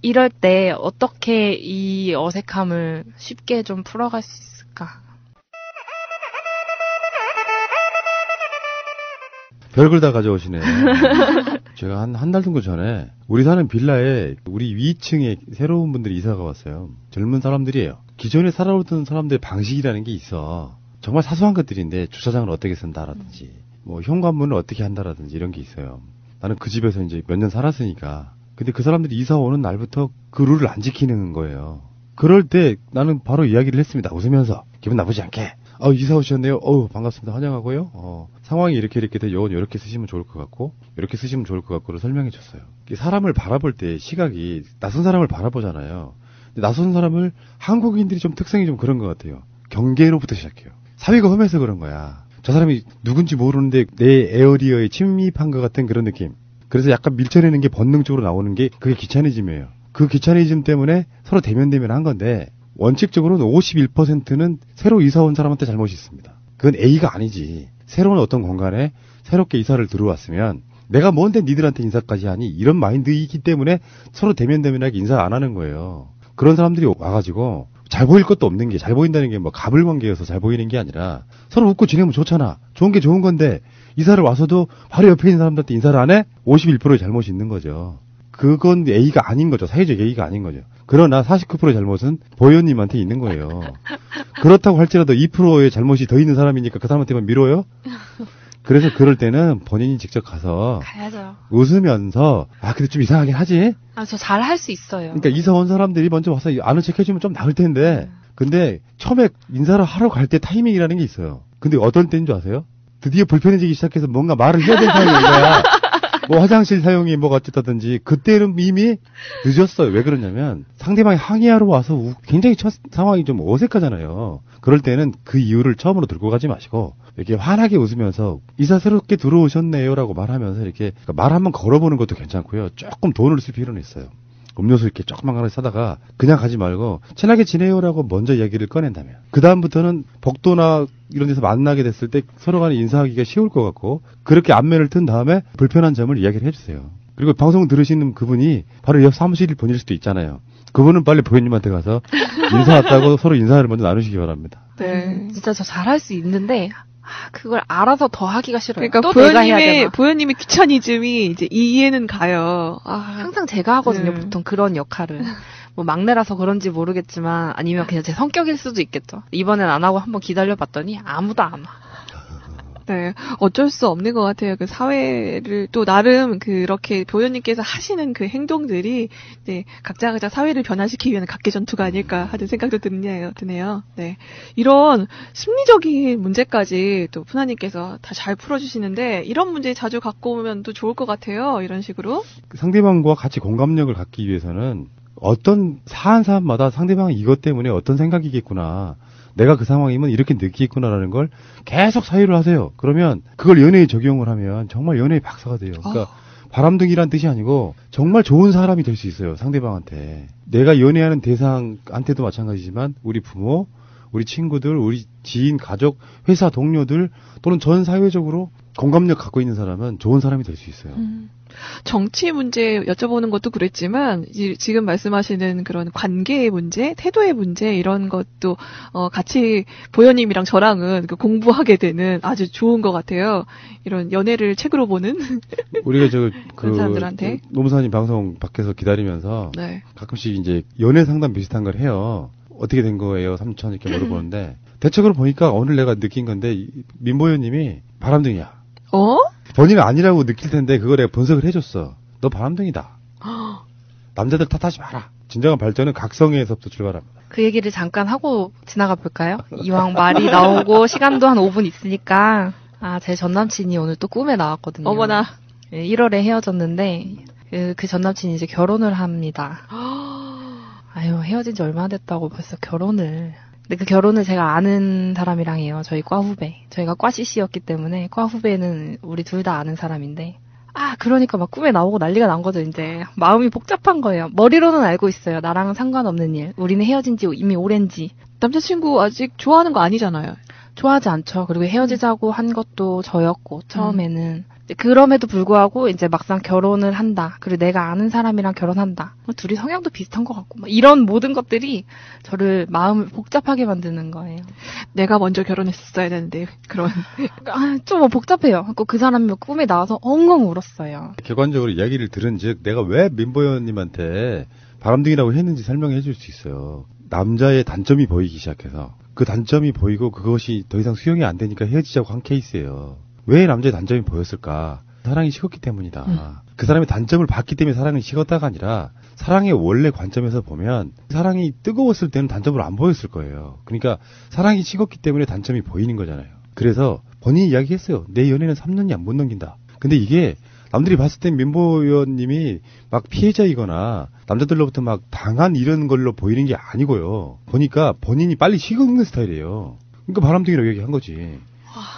이럴 때 어떻게 이 어색함을 쉽게 좀 풀어갈 수 있을까? 별걸 다 가져오시네. 제가 한 달 정도 전에 우리 사는 빌라에 우리 위층에 새로운 분들이 이사가 왔어요. 젊은 사람들이에요. 기존에 살아오던 사람들의 방식이라는 게 있어. 정말 사소한 것들인데 주차장을 어떻게 쓴다라든지 뭐 현관문을 어떻게 한다라든지 이런 게 있어요. 나는 그 집에서 이제 몇 년 살았으니까. 근데 그 사람들이 이사 오는 날부터 그 룰을 안 지키는 거예요. 그럴 때 나는 바로 이야기를 했습니다. 웃으면서. 기분 나쁘지 않게. 이사 오셨네요. 반갑습니다. 환영하고요. 상황이 이렇게 돼. 이건 이렇게 쓰시면 좋을 것 같고, 이렇게 쓰시면 좋을 것 같고를 설명해 줬어요. 사람을 바라볼 때 시각이 낯선 사람을 바라보잖아요. 근데 낯선 사람을 한국인들이 좀 특성이 좀 그런 것 같아요. 경계로부터 시작해요. 사위가 험해서 그런 거야. 저 사람이 누군지 모르는데 내 에어리어에 침입한 것 같은 그런 느낌. 그래서 약간 밀쳐내는 게 본능적으로 나오는 게 그게 귀차니즘이에요. 그 귀차니즘 때문에 서로 대면대면 한 건데 원칙적으로는 51%는 새로 이사 온 사람한테 잘못이 있습니다. 그건 A가 아니지. 새로운 어떤 공간에 새롭게 이사를 들어왔으면 내가 뭔데 니들한테 인사까지 하니 이런 마인드이기 때문에 서로 대면대면하게 인사 안 하는 거예요. 그런 사람들이 와가지고 잘 보일 것도 없는 게 잘 보인다는 게 뭐 가불관계여서 잘 보이는 게 아니라 서로 웃고 지내면 좋잖아. 좋은 게 좋은 건데 이사를 와서도 바로 옆에 있는 사람들한테 인사를 안 해? 51%의 잘못이 있는 거죠. 그건 A가 아닌 거죠. 사회적 A가 아닌 거죠. 그러나 49%의 잘못은 보현님한테 있는 거예요. 그렇다고 할지라도 2%의 잘못이 더 있는 사람이니까 그 사람한테만 미뤄요? 그래서 그럴 때는 본인이 직접 가서 가야죠. 웃으면서 근데 좀 이상하긴 하지? 저 잘 할 수 있어요. 그러니까 이사 온 사람들이 먼저 와서 아는 척 해주면 좀 나을 텐데 근데 처음에 인사를 하러 갈 때 타이밍이라는 게 있어요. 근데 어떤 때인 줄 아세요? 드디어 불편해지기 시작해서 뭔가 말을 해야 되는 상황이 온 거야. 뭐 화장실 사용이 뭐가 어쨌다든지 그때는 이미 늦었어요. 왜 그러냐면 상대방이 항의하러 와서 굉장히 첫 상황이 좀 어색하잖아요. 그럴 때는 그 이유를 처음으로 들고 가지 마시고 이렇게 환하게 웃으면서 이사 새롭게 들어오셨네요라고 말하면서 이렇게 말 한번 걸어보는 것도 괜찮고요. 조금 돈을 쓸 필요는 있어요. 음료수 이렇게 조그만 하나 사다가 그냥 가지 말고 친하게 지내요라고 먼저 이야기를 꺼낸다면 그 다음부터는 복도나 이런 데서 만나게 됐을 때 서로 간에 인사하기가 쉬울 것 같고 그렇게 안면을 튼 다음에 불편한 점을 이야기를 해주세요. 그리고 방송 들으시는 그분이 바로 옆 사무실 분일 수도 있잖아요. 그분은 빨리 보현님한테 가서 인사 왔다고 서로 인사를 먼저 나누시기 바랍니다. 네. 진짜 저 잘할 수 있는데 그걸 알아서 더 하기가 싫어요. 그러니까 또 내가 해야 되나? 보현님의 귀차니즘이 이제 이해는 가요. 항상 제가 하거든요. 보통 그런 역할을. 뭐 막내라서 그런지 모르겠지만 아니면 그냥 제 성격일 수도 있겠죠. 이번엔 안 하고 한번 기다려봤더니 아무도 안 와. 네, 어쩔 수 없는 것 같아요. 그 사회를 또 나름 그렇게 보현님께서 하시는 그 행동들이 이제 각자 사회를 변화시키기 위한 각계 전투가 아닐까 하는 생각도 드네요. 네, 이런 심리적인 문제까지 또 푸나님께서 다 잘 풀어주시는데 이런 문제 자주 갖고 오면 또 좋을 것 같아요. 이런 식으로 상대방과 같이 공감력을 갖기 위해서는 어떤 사안마다 상대방이 이것 때문에 어떤 생각이겠구나. 내가 그 상황이면 이렇게 느끼겠구나라는 걸 계속 사유를 하세요. 그러면 그걸 연애에 적용을 하면 정말 연애의 박사가 돼요. 그러니까 바람둥이란 뜻이 아니고 정말 좋은 사람이 될 수 있어요. 상대방한테. 내가 연애하는 대상한테도 마찬가지지만 우리 부모, 우리 친구들, 우리 지인, 가족, 회사 동료들 또는 전 사회적으로 공감력 갖고 있는 사람은 좋은 사람이 될 수 있어요. 정치 문제 여쭤보는 것도 그랬지만 지금 말씀하시는 그런 관계의 문제, 태도의 문제 이런 것도 같이 보현님이랑 저랑은 공부하게 되는 아주 좋은 것 같아요. 이런 연애를 책으로 보는 우리가 그런 사람들한테 노무사님 방송 밖에서 기다리면서 네. 가끔씩 이제 연애 상담 비슷한 걸 해요. 어떻게 된 거예요, 삼촌 이렇게 물어보는데 대책으로 보니까 오늘 내가 느낀 건데 민보현님이 바람둥이야. 본인은 아니라고 느낄 텐데 그걸 내가 분석을 해줬어. 너 바람둥이다. 남자들 탓하지 마라. 진정한 발전은 각성에서부터 출발합니다. 그 얘기를 잠깐 하고 지나가 볼까요? 이왕 말이 나오고 시간도 한 5분 있으니까 제 전남친이 오늘 또 꿈에 나왔거든요. 어머나. 1월에 헤어졌는데 그 전남친이 이제 결혼을 합니다. 아유, 헤어진 지 얼마나 됐다고 벌써 결혼을. 근데 그 결혼을 제가 아는 사람이랑 해요. 저희 과 후배. 저희가 과 CC였기 때문에 과 후배는 우리 둘 다 아는 사람인데. 그러니까 막 꿈에 나오고 난리가 난 거죠, 이제. 마음이 복잡한 거예요. 머리로는 알고 있어요. 나랑은 상관없는 일. 우리는 헤어진 지 이미 오랜지. 남자친구 아직 좋아하는 거 아니잖아요. 좋아하지 않죠. 그리고 헤어지자고 한 것도 저였고, 처음에는. 그럼에도 불구하고 이제 막상 결혼을 한다. 그리고 내가 아는 사람이랑 결혼한다. 둘이 성향도 비슷한 것 같고, 이런 모든 것들이 저를 마음을 복잡하게 만드는 거예요. 내가 먼저 결혼했었어야 되는데, 그런. 좀 복잡해요. 그 사람이 꿈에 나와서 엉엉 울었어요. 객관적으로 이야기를 들은 즉, 내가 왜 민보현님한테 바람둥이라고 했는지 설명해 줄 수 있어요. 남자의 단점이 보이기 시작해서 그 단점이 보이고 그것이 더 이상 수용이 안 되니까 헤어지자고 한 케이스예요. 왜 남자의 단점이 보였을까? 사랑이 식었기 때문이다. 그 사람의 단점을 봤기 때문에 사랑이 식었다가 아니라 사랑의 원래 관점에서 보면 사랑이 뜨거웠을 때는 단점을 안 보였을 거예요. 그러니까 사랑이 식었기 때문에 단점이 보이는 거잖아요. 그래서 본인이 이야기했어요. 내 연애는 3년이 못 넘긴다. 근데 이게 남들이 봤을 땐 민보현님이 막 피해자이거나 남자들로부터 막 당한 이런 걸로 보이는 게 아니고요. 보니까 본인이 빨리 식은 스타일이에요. 그러니까 바람둥이라고 얘기한 거지.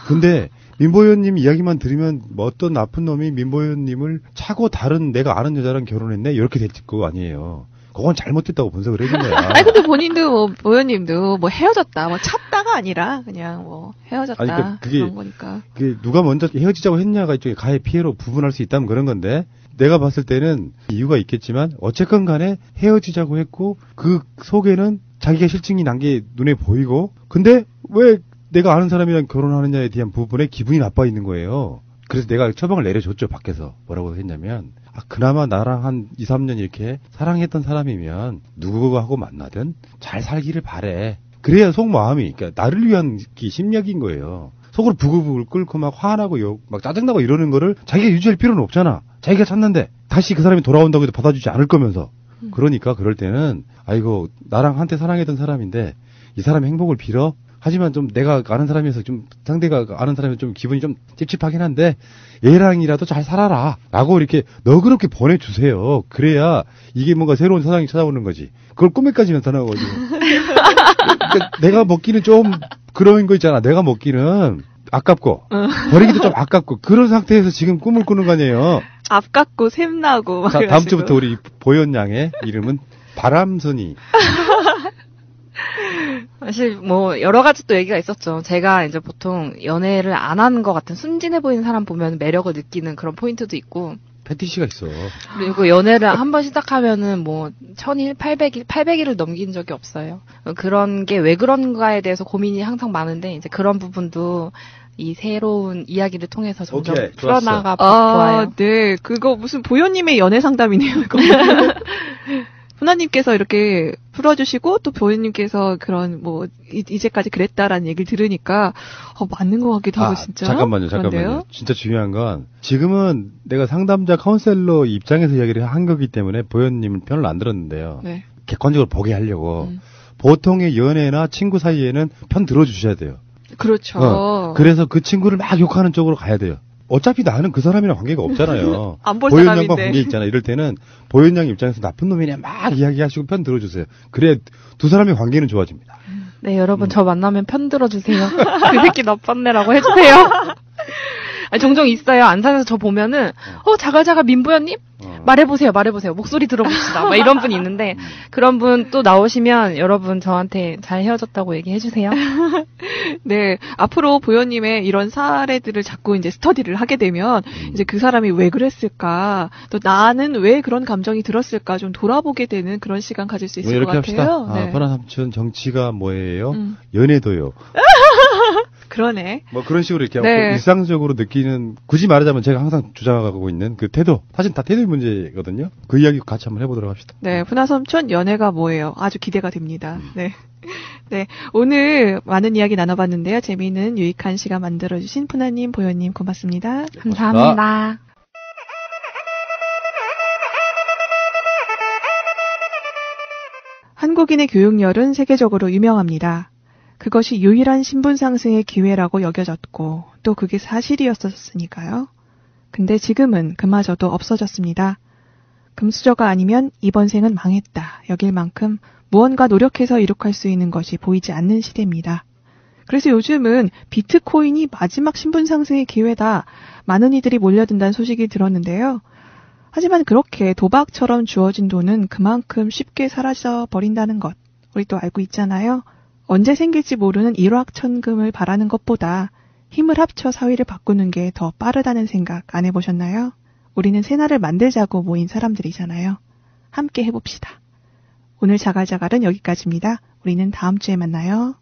근데 민보현님 이야기만 들으면 어떤 나쁜 놈이 민보현님을 차고 다른 내가 아는 여자랑 결혼했네? 이렇게 될 거 아니에요. 그건 잘못됐다고 분석을 해준 거야. 아니 근데 본인도 보현님도 헤어졌다, 찾다가 아니라 그냥 헤어졌다. 그러니까 그런 거니까. 그게 누가 먼저 헤어지자고 했냐가 이쪽에 가해 피해로 부분할 수 있다면 그런 건데 내가 봤을 때는 이유가 있겠지만 어쨌건 간에 헤어지자고 했고 그 속에는 자기가 실증이 난 게 눈에 보이고 근데 왜 내가 아는 사람이랑 결혼하느냐에 대한 부분에 기분이 나빠 있는 거예요. 그래서 내가 처방을 내려줬죠, 밖에서. 뭐라고 했냐면, 그나마 나랑 한 2, 3년 이렇게 사랑했던 사람이면 누구하고 만나든 잘 살기를 바래. 그래야 속마음이, 그러니까 나를 위한 심리학인 거예요. 속으로 부글부글 끓고 막 화나고 막 짜증나고 이러는 거를 자기가 유지할 필요는 없잖아. 자기가 찾는데 다시 그 사람이 돌아온다고 해도 받아주지 않을 거면서. 그러니까 그럴 때는, 아이고, 나랑 한때 사랑했던 사람인데 이 사람의 행복을 빌어? 하지만 좀 내가 아는 사람이어서 좀 상대가 아는 사람이 좀 기분이 좀 찝찝하긴 한데 얘랑이라도 잘 살아라 라고 이렇게 너그럽게 보내주세요. 그래야 이게 뭔가 새로운 사랑이 찾아오는 거지. 그걸 꿈에까지 나타나가지고 그러니까 내가 먹기는 좀 그런 거 있잖아. 내가 먹기는 아깝고 버리기도 좀 아깝고 그런 상태에서 지금 꿈을 꾸는 거 아니에요. 아깝고 샘나고. 자, 다음 주부터 우리 보현 양의 이름은 바람순이. 사실 여러 가지 또 얘기가 있었죠. 제가 이제 보통 연애를 안 하는 것 같은 순진해 보이는 사람 보면 매력을 느끼는 그런 포인트도 있고. 패티시가 있어. 그리고 연애를 한번 시작하면은 1000일, 800일을 넘긴 적이 없어요. 그런 게 왜 그런가에 대해서 고민이 항상 많은데 이제 그런 부분도 이 새로운 이야기를 통해서 점점 풀어나가 보아요. 네. 그거 무슨 보현님의 연애 상담이네요. 훈아님께서 이렇게 풀어주시고 또 보현님께서 그런 이제까지 그랬다라는 얘기를 들으니까 맞는 것 같기도 하고 진짜. 잠깐만요. 진짜 중요한 건 지금은 내가 상담자 카운셀러 입장에서 이야기를 한 거기 때문에 보현님 편을 안 들었는데요. 네. 객관적으로 보게 하려고 보통의 연애나 친구 사이에는 편 들어주셔야 돼요. 그렇죠. 그래서 그 친구를 막 욕하는 쪽으로 가야 돼요. 어차피 나는 그 사람이랑 관계가 없잖아요. 안 볼 보현 사람인데. 양과 관계 있잖아. 이럴 때는 보현 양 입장에서 나쁜 놈이냐 막 이야기하시고 편 들어주세요. 그래 두 사람의 관계는 좋아집니다. 네, 여러분 저 만나면 편 들어주세요. 그 새끼 나빴네라고 해주세요. 종종 있어요. 안산에서 저 보면은 자갈자갈 민보현님? 말해보세요. 목소리 들어봅시다. 막 이런 분이 있는데 그런 분 또 나오시면 여러분 저한테 잘 헤어졌다고 얘기해주세요. 네, 앞으로 보현님의 이런 사례들을 자꾸 이제 스터디를 하게 되면 이제 그 사람이 왜 그랬을까, 또 나는 왜 그런 감정이 들었을까 좀 돌아보게 되는 그런 시간 가질 수 있을 것 같아요. 이렇게 합시다. 네. 파란 삼촌 정치가 뭐예요? 연애도요. 그러네. 그런 식으로 이렇게 네. 일상적으로 느끼는, 굳이 말하자면 제가 항상 주장하고 있는 그 태도, 사실 다 태도의 문제거든요. 그 이야기 같이 한번 해보도록 합시다. 네, 훈아삼촌 연애가 뭐예요? 아주 기대가 됩니다. 네. 네, 오늘 많은 이야기 나눠봤는데요. 재미있는 유익한 시간 만들어주신 푸나님, 보현님 고맙습니다. 감사합니다. 한국인의 교육열은 세계적으로 유명합니다. 그것이 유일한 신분 상승의 기회라고 여겨졌고 또 그게 사실이었었으니까요. 근데 지금은 그마저도 없어졌습니다. 금수저가 아니면 이번 생은 망했다 여길 만큼 무언가 노력해서 이룩할 수 있는 것이 보이지 않는 시대입니다. 그래서 요즘은 비트코인이 마지막 신분 상승의 기회다. 많은 이들이 몰려든다는 소식이 들었는데요. 하지만 그렇게 도박처럼 주어진 돈은 그만큼 쉽게 사라져 버린다는 것 우리 또 알고 있잖아요. 언제 생길지 모르는 일확천금을 바라는 것보다 힘을 합쳐 사회를 바꾸는 게 더 빠르다는 생각 안 해보셨나요? 우리는 새날을 만들자고 모인 사람들이잖아요. 함께 해봅시다. 오늘 자갈자갈은 여기까지입니다. 우리는 다음 주에 만나요.